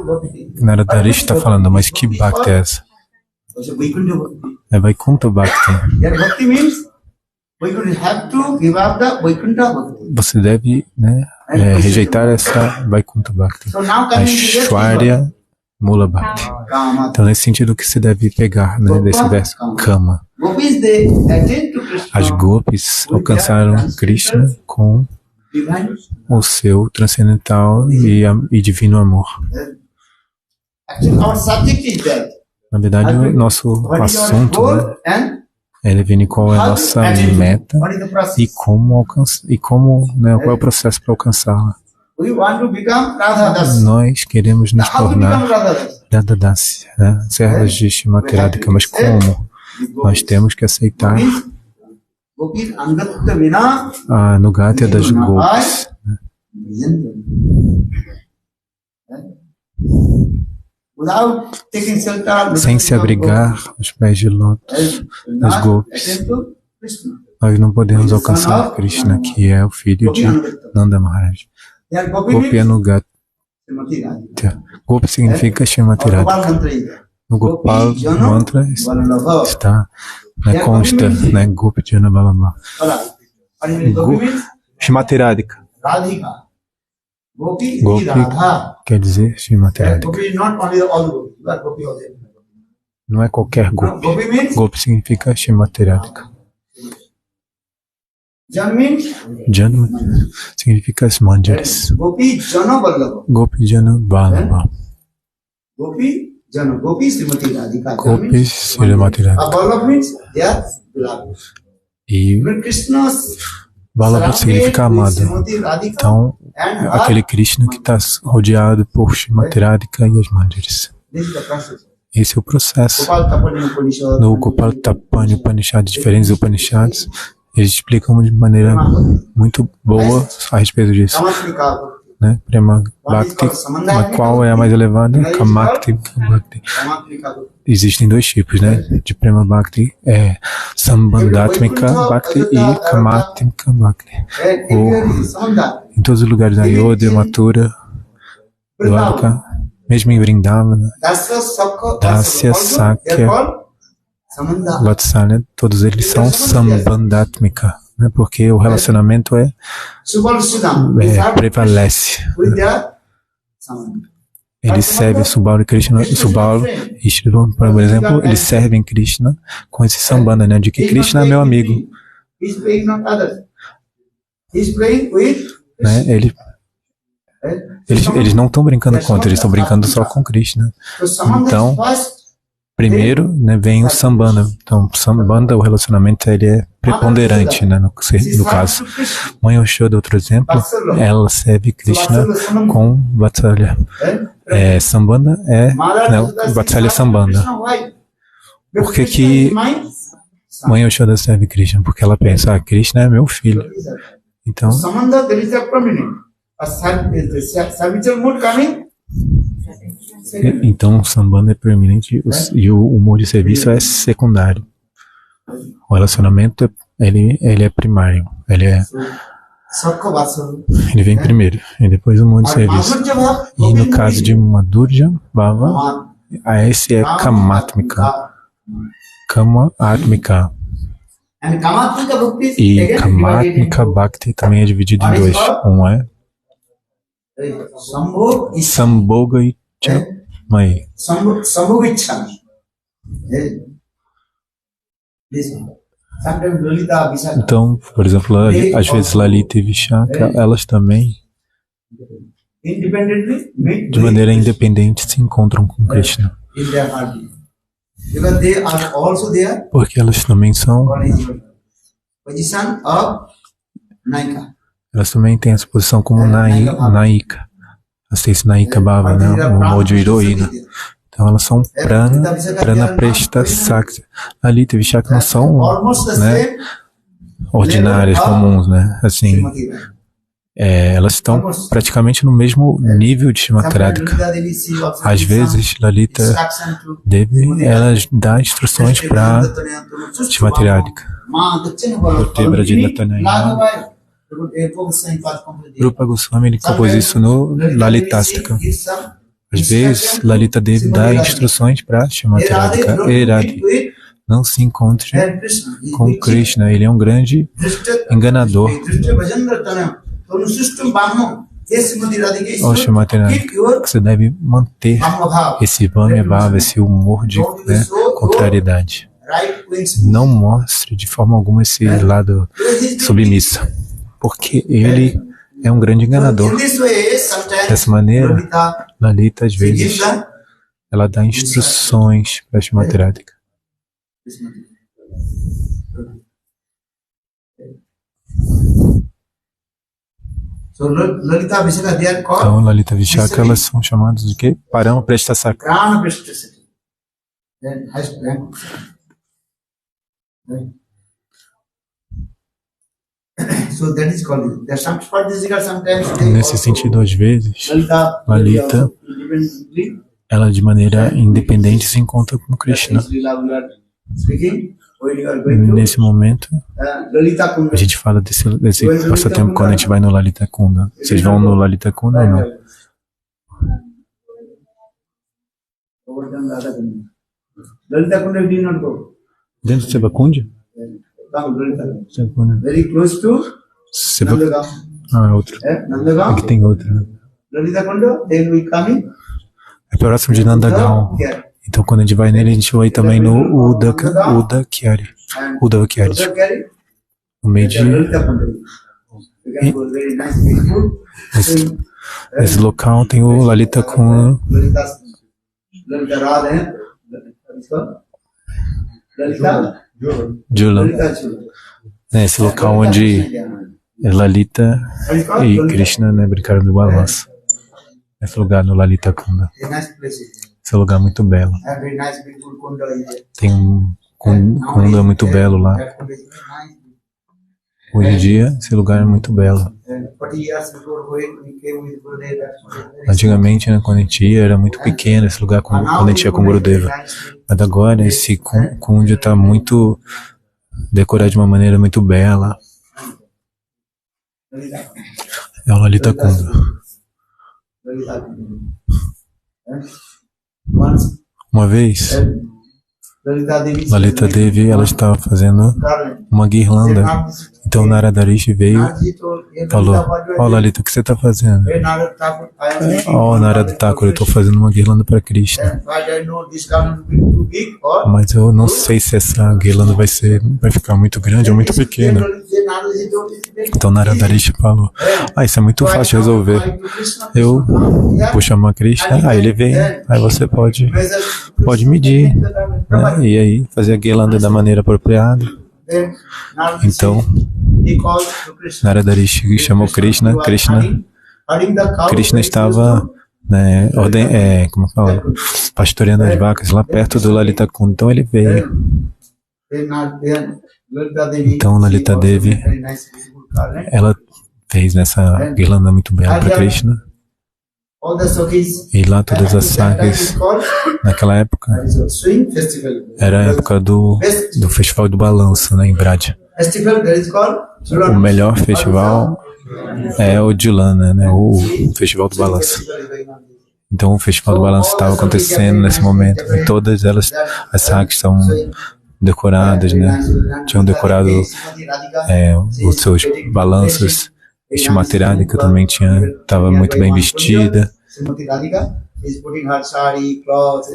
Speaker 2: Naradarishi está falando, mas que Bhakti é essa?
Speaker 3: Vaikuntha Bhakti.
Speaker 2: É Vaikuntha Bhakti.
Speaker 3: That Bhakti means Vaikuntha have to give up the Vaikuntha Bhakti.
Speaker 2: Você deve, né, rejeitar essa Vaikuntha Bhakti.
Speaker 3: So now coming to this
Speaker 2: Aishwarya Mula Bhakti.
Speaker 3: Kama.
Speaker 2: Então nesse sentido que se deve pegar, né, desse verso, Kama.
Speaker 3: Gopis, they attend to Krishna.
Speaker 2: As gopis alcançaram Krishna com
Speaker 3: Divine.
Speaker 2: o seu transcendental e divino amor.
Speaker 3: Actually, our subject is that.
Speaker 2: Na verdade, o nosso
Speaker 3: What is our
Speaker 2: assunto, né,
Speaker 3: goal and
Speaker 2: é definir qual é a
Speaker 3: how to
Speaker 2: nossa
Speaker 3: attain it.
Speaker 2: meta
Speaker 3: What is the process?
Speaker 2: e como alcançar, né, qual é o processo para alcançá-la.
Speaker 3: We want to become Radha Das.
Speaker 2: Nós queremos nos
Speaker 3: How to become
Speaker 2: tornar
Speaker 3: Radha Das?
Speaker 2: Radha Das, né, servas de Shrimati Radhika, mas como? Nós temos que aceitar
Speaker 3: Gopis Angatya Vina.
Speaker 2: a Nugatya das gopis,
Speaker 3: Without taking shelter,
Speaker 2: sem se abrigar aos pés de lótus das gopis.
Speaker 3: attend to Krishna.
Speaker 2: Nós não podemos alcançar Krishna, que é o filho de Nanda Maharaj.
Speaker 3: There Gopi
Speaker 2: Gopi
Speaker 3: means
Speaker 2: Anugatya.
Speaker 3: Srimati Radhika.
Speaker 2: Gopi significa Shrimati
Speaker 3: Our Gopal
Speaker 2: Radhika.
Speaker 3: mantra is there.
Speaker 2: No Gopal mantra
Speaker 3: Vallabha.
Speaker 2: está, né, consta, né, Gopi Jana Vallabha.
Speaker 3: What means Gopi means
Speaker 2: Shrimati Radhika
Speaker 3: Radhika. Gopi
Speaker 2: Gopi
Speaker 3: is Radha.
Speaker 2: quer dizer Shrimati Radhika.
Speaker 3: Gopi is not only all the Gopis, but Gopi also.
Speaker 2: Não é qualquer
Speaker 3: No,
Speaker 2: Gopi.
Speaker 3: Gopi means
Speaker 2: Gopi significa Shrimati Radhika.
Speaker 3: Jan means
Speaker 2: Jana significa as manjaris.
Speaker 3: Gopi Jana Vallabha.
Speaker 2: Gopi Jana Vallabha.
Speaker 3: Gopi Jana. Gopi Srimati Radhika. Jan
Speaker 2: Gopi
Speaker 3: means
Speaker 2: Srimati Radhika.
Speaker 3: Vallabha means they are beloved.
Speaker 2: E
Speaker 3: When Krishna's
Speaker 2: Vallabha significa amado.
Speaker 3: Srimati Radhika
Speaker 2: Então,
Speaker 3: and her,
Speaker 2: aquele Krishna que está rodeado por Shrimati Radhika e as manjaris.
Speaker 3: this is the process.
Speaker 2: Esse é o processo.
Speaker 3: Gopal Tapani Upanishad.
Speaker 2: No Gopal Tapani Upanishad, diferentes Upanishads, eles explicam de maneira muito boa a respeito disso,
Speaker 3: Kamatrika.
Speaker 2: né? Prema Bhakti, mas qual é a mais elevada? Kamakti Bhakti.
Speaker 3: Kamatrika.
Speaker 2: Existem dois tipos, né? De Prema Bhakti, Sambandhatmika Bhakti e Kamatmika Bhakti.
Speaker 3: And everywhere is Samanda.
Speaker 2: Em todos os lugares da Ayodhya, Mathura, Dwarka, mesmo em Vrindavana,
Speaker 3: Dasya Sakya.
Speaker 2: Dasya, Sakya,
Speaker 3: They are called Samanda.
Speaker 2: Vatsalya, todos eles são Sambandhatmika, né? Porque o relacionamento
Speaker 3: Subal Sudam. These are
Speaker 2: prevalece.
Speaker 3: with their Samanda.
Speaker 2: Eles servem Subal e Krishna, Subal e Shrivan, por exemplo, eles servem Krishna com esse sambandha, né? De que Krishna é meu amigo,
Speaker 3: He is playing not others. He is playing with
Speaker 2: né? Eles não estão brincando contra, eles estão brincando só com Krishna.
Speaker 3: So Samanda
Speaker 2: Então,
Speaker 3: is first.
Speaker 2: Primeiro, né, vem o sambandha. Então, sambandha, o relacionamento, ele é preponderante, né? No caso, Mãe Yashoda, outro exemplo, ela serve Krishna com Vatsalya. Sambandha é, né, Vatsalya Sambandha. Por que que Mãe Yashoda serve Krishna porque ela pensa, Krishna é meu filho. Então,
Speaker 3: Samandha, there is a prominent. A servitual mood coming.
Speaker 2: então o sambandha é permanente e o humor de serviço é secundário. O relacionamento, ele é primário.
Speaker 3: Sakha Vatsal.
Speaker 2: Ele vem primeiro, e depois o humor de serviço. E no caso de Madhurya Bhava, esse é Kamatmika. Kama Atmika.
Speaker 3: And Kamatmika Bhakti is
Speaker 2: E
Speaker 3: again
Speaker 2: Kamatmika Bhakti também é dividido em dois. Um é
Speaker 3: Sambhog is
Speaker 2: Sambhoga Ichamai.
Speaker 3: Sambhog Ichchami. This one. Sometimes Lalita Vishaka.
Speaker 2: Então, por exemplo, às vezes Lalita e Vishaka, elas também,
Speaker 3: Independently meet
Speaker 2: de maneira independente, se encontram com Krishna.
Speaker 3: in their heart. Because they are also there
Speaker 2: Porque elas também são,
Speaker 3: position of Naika.
Speaker 2: elas também têm essa posição como Naika. Elas têm esse Naika Bhava, né? O humor de heroína. Então elas são Prana Presta Sakti. Lalita e Vishaka não são, né, ordinárias, comuns, né? Assim, elas estão praticamente no mesmo nível de Srimati Radhika. Às vezes, Lalita Devi, ela dá instruções para Srimati Radhika. Rupa Goswami, ele compôs isso no Lalitastaka. Às vezes, Lalita Devi dá instruções para Srimati Radhika. Eradi, não se encontre com Krishna, ele é um grande enganador. Ó Srimati Radhika, você deve manter esse Vamya Bhava, esse humor de, né, contrariedade. Não mostre de forma alguma esse lado submisso, porque ele é um grande enganador. Dessa maneira, Lalita, às vezes, ela dá instruções para Srimati Radhika. Então, Lalita Vishaka, elas são chamadas de quê? Parama Presta Sakti. Nesse sentido, às vezes, Lalita, ela de maneira independente se encontra com Krishna. Nesse momento, a gente fala desse passatempo quando a gente vai no Lalita Kunda. Vocês vão no Lalita Kunda ou não? Dentro do Sevakunda?
Speaker 3: Very close to Nandagaon.
Speaker 2: Ah, é outro. Aqui tem outro, né?
Speaker 3: Lalita Kunda, then we come
Speaker 2: É próximo de Nandagaon. Então, quando a gente vai nele, a gente vai também no Udakyari. No meio de... Nesse local tem o Lalita com Jula. Esse local onde Lalita e Krishna, né, brincaram do balanço. Esse lugar no Lalita Kunda. Esse lugar é muito belo. Tem um Kunda muito belo lá. Hoje em dia, esse lugar é muito belo. Antigamente, né, quando a gente ia, era muito pequeno esse lugar quando a gente ia com Gurudeva. Mas agora, esse Kunda está muito decorado de uma maneira muito bela. É o Lalita Kunda. Uma vez, Lalita Devi, ela estava fazendo uma guirlanda. Então Narada Rishi veio e falou: ó Lalita, o que você está fazendo? Ó Narada Thakur, eu estou fazendo uma guirlanda para Krishna. Mas eu não sei se essa guirlanda vai ficar muito grande ou muito pequena. Então Narada Rishi falou: isso é muito fácil de resolver. Eu vou chamar Krishna, aí ele vem, aí você pode medir, né? E aí fazer a guirlanda da maneira apropriada. Então Narada Rishi chamou Krishna. Krishna estava, né, como eu falo, pastoreando as vacas lá perto do Lalita Kunda. Então ele veio. Então, Lalita Devi, ela fez nessa guirlanda muito bela para Krishna. E lá todas as sagas, naquela época, era a época do Festival do Balanço, né, em Braj. O melhor festival é o Julana, né, o Festival do Balanço. Então o Festival do Balanço estava acontecendo nesse momento. E todas elas, as sagas estão decoradas, né, tinham decorado os seus balanços. Shrimati Radhika também estava muito bem vestida.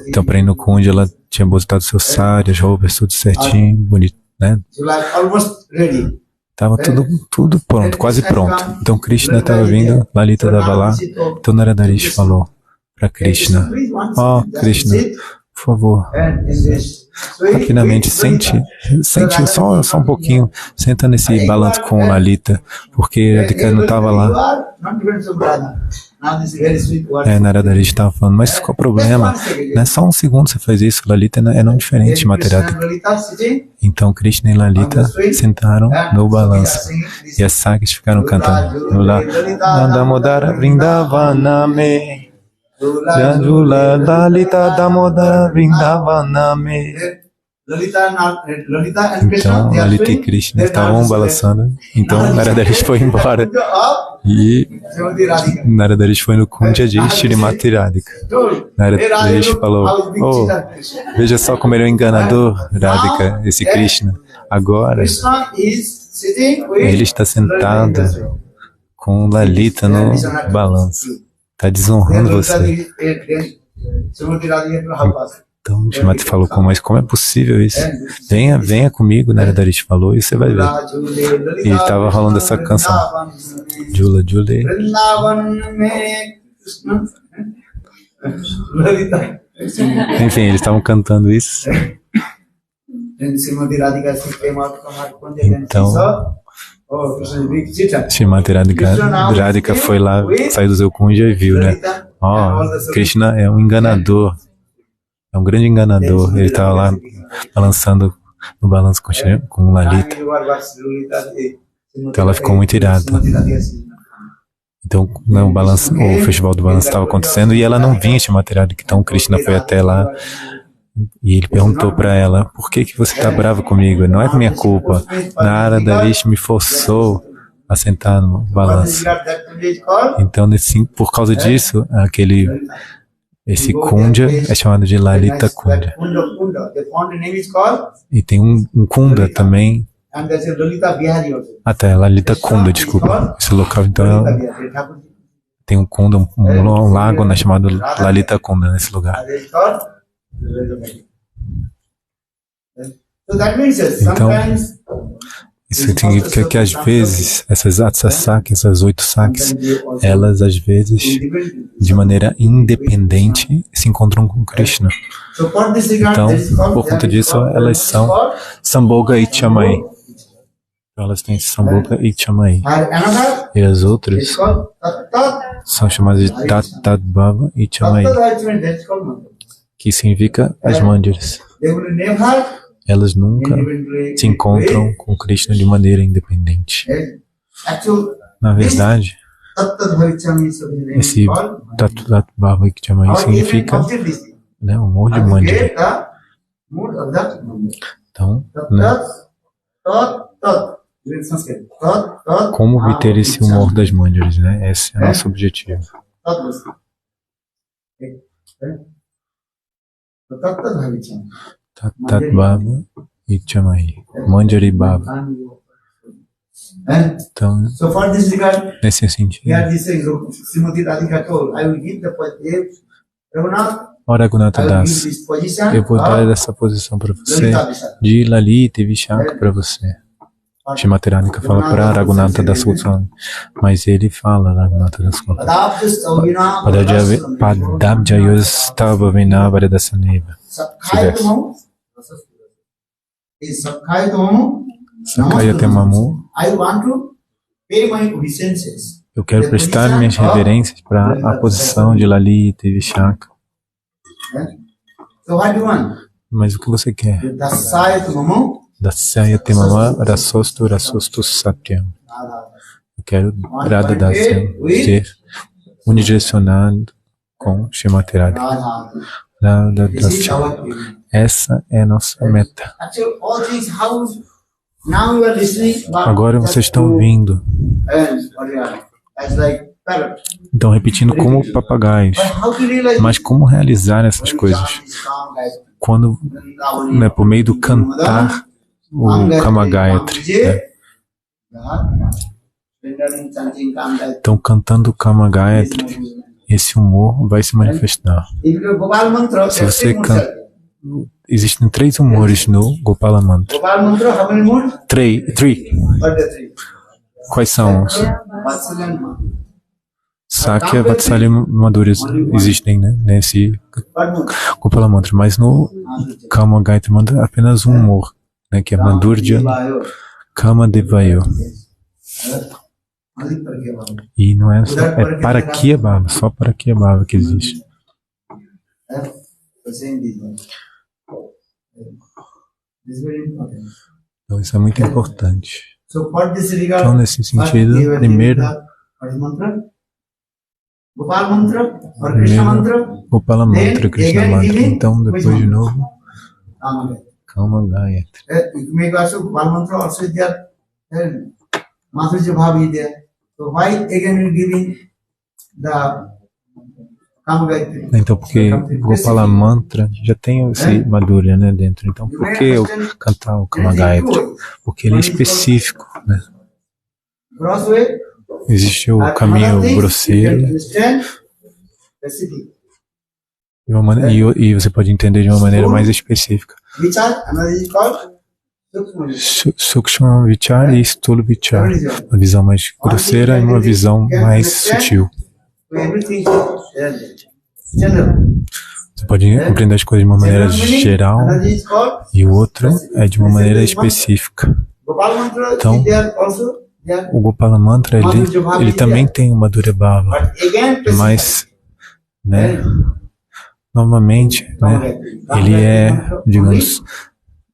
Speaker 2: Então, para ir no Kunja, ela tinha botado seu sari, as roupas, tudo certinho, bonito, né? Estava tudo pronto, quase pronto. Então, Krishna estava vindo, Lalita estava lá. Então, Naradarish falou para Krishna: Krishna, por favor, rapidamente, sente só um pouquinho, senta nesse balanço com Lalita, porque Radhika não estava lá. Naradarish estava falando, mas qual o problema? Não é só um segundo você faz isso, Lalita é não diferente de Materadhika. Então Krishna e Lalita sentaram no balanço e as sagas ficaram cantando. Damodara Vrindavaname, Jandula Lalita Damodara Vrindavaname. Então Lalita e Krishna estavam balançando. Então Naradarish foi embora e Naradarish foi no Kunja de Shrimati Radhika. Naradarish falou: veja só como ele é um enganador, Radhika, esse Krishna. Agora ele está sentado com Lalita no balanço, está desonrando você. Então, Shrimati falou: mas como é possível isso? Venha comigo, Naradarish falou, e você vai ver. E estava rolando essa canção. Jula, Jule. Enfim, eles estavam cantando isso. Então, Shrimati Radhika foi lá, saiu do seu Kunja e viu, né? Krishna é um enganador. É um grande enganador. Ele estava lá balançando no balanço com Lalita. Então ela ficou muito irada. Então o festival do balanço estava acontecendo e ela não vinha Shrimati Radhika. Então Krishna foi até lá e ele perguntou para ela: por que você está brava comigo? Não é minha culpa. Naradarish me forçou a sentar no balanço. Então por causa disso, esse Kunja é chamado de Lalita Kunja. E tem um Kunda também. Até Lalita Kunda, desculpa. Esse local, então, tem um Kunda, um lago, né, chamado Lalita Kunda nesse lugar. Então, isso significa que às vezes essas Atsasakis, essas 8 sakis, elas às vezes de maneira independente se encontram com Krishna. Então, por conta disso, elas são Sambhoga e Chamai. Elas têm Sambhoga e Chamai. E as outras são chamadas de Tat Bhava e Chamai, que significa as mandiras. Elas nunca se encontram com Krishna de maneira independente. Na verdade, esse Tat Bhava e Chamai significa, né, o amor de Mandira. Então, né, como obter esse humor das Mandiras, né? Esse é o nosso objetivo. Tat Bhava e Chamai, Manjari Bhava. Então, nesse sentido, Raghunatha Das, eu vou dar essa posição para você, de Lalita e Vishaka para você. Shrimati Radhika fala para Raghunatha Das Goswami, mas ele fala Raghunatha Das Goswami. Padabjayostava Vina Varadasaneva. Sakaya Temamu. Eu quero prestar minhas reverências para a posição de Lalita e Vishaka. Mas o que você quer? Dasyayate Mama Rasostu Rasostu Satyam.
Speaker 3: Radha.
Speaker 2: Eu quero Radha Dasyam, ser unidirecionado com Shrimati Radha.
Speaker 3: Radha.
Speaker 2: Radha
Speaker 3: This is
Speaker 2: Dasyam.
Speaker 3: our aim.
Speaker 2: Essa é a nossa meta.
Speaker 3: Actually, all things how now you are listening. But
Speaker 2: Agora
Speaker 3: just
Speaker 2: vocês estão
Speaker 3: to-
Speaker 2: ouvindo,
Speaker 3: As like parrot.
Speaker 2: estão repetindo como papagaios.
Speaker 3: But how to realize
Speaker 2: Mas como realizar essas
Speaker 3: when
Speaker 2: coisas?
Speaker 3: chant is calm, guys?
Speaker 2: Quando, né, por meio do cantar o Kama Gayatri, né? Então, cantando o Kama Gayatri, esse humor vai se manifestar. Se você canta, existem 3 humores no Gopala Mantra.
Speaker 3: Gopal mantra, how many more?
Speaker 2: 3.
Speaker 3: What are the three?
Speaker 2: Quais são os?
Speaker 3: Vatsalya and Ma.
Speaker 2: Sakya, Vatsalya e Madhurya existem, né, nesse
Speaker 3: What more?
Speaker 2: Gopala Mantra, mas no Kama Gayatri Mantra apenas um humor, né, que é Madhurya, Kama Devayo. E não é só, é Parakya Bhava, só Parakya Bhava que existe.
Speaker 3: This is very important.
Speaker 2: Então isso é muito importante.
Speaker 3: So for this regard,
Speaker 2: Então, nesse sentido,
Speaker 3: what
Speaker 2: primeiro,
Speaker 3: is mantra? Gopal mantra or Krishna mantra?
Speaker 2: Gopala Mantra, Krishna Mantra. Então, depois de novo, Kama Gayatri.
Speaker 3: You may also Gopal mantra also is there. Then Madhurya Bhav is there. So why again you giving the Kama Gayatri?
Speaker 2: Então, porque Gopala Mantra já tem esse Madhurya, né, dentro. Então, por que eu cantar o Kama Gayatri? Porque ele é específico, né?
Speaker 3: Crossway.
Speaker 2: Existe o caminho grosseiro de uma maneira, e você pode entender de uma maneira mais específica. Sukshma Vichar e Stula Vichar. Uma visão mais grosseira e uma visão mais sutil. Você pode compreender as coisas de uma maneira geral e o outro é de uma maneira específica. Então, o Gopala Mantra, ele também tem uma Madhurya Bhava, mas, né, novamente, né, ele é, digamos,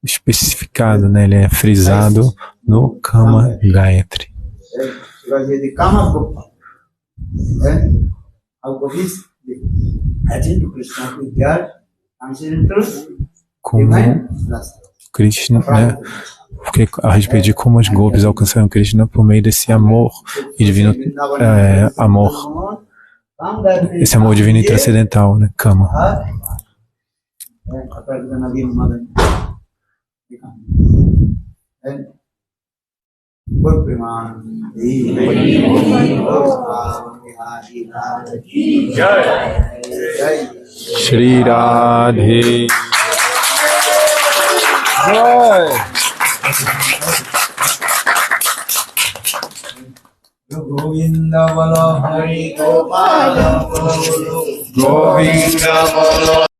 Speaker 2: especificado, né, ele é frisado no Kama Gayatri. Como Krishna, né? Porque a respeito de como os gopis alcançaram Krishna por meio desse amor e divino, esse amor divino e transcendental, né? Kama. Shri Radhe.
Speaker 3: Govinda Bala Hari Gopala Govinda Bala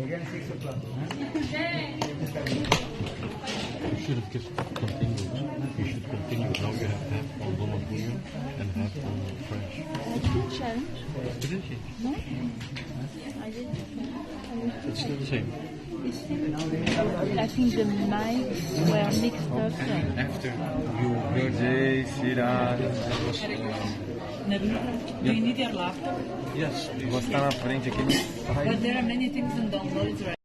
Speaker 3: Again 6 o'clock.
Speaker 6: You should have just continued. You should continue. Now you have half on Doma Junior and half on French.
Speaker 7: I didn't change.
Speaker 6: Didn't you?
Speaker 7: No? I didn't.
Speaker 6: It's still the same.
Speaker 7: I think the mics were mixed up.
Speaker 6: And after your birthday, Sira, was,
Speaker 5: Do you need your laptop?
Speaker 6: yes, was na frente aqui.
Speaker 5: But there are many things in downloads right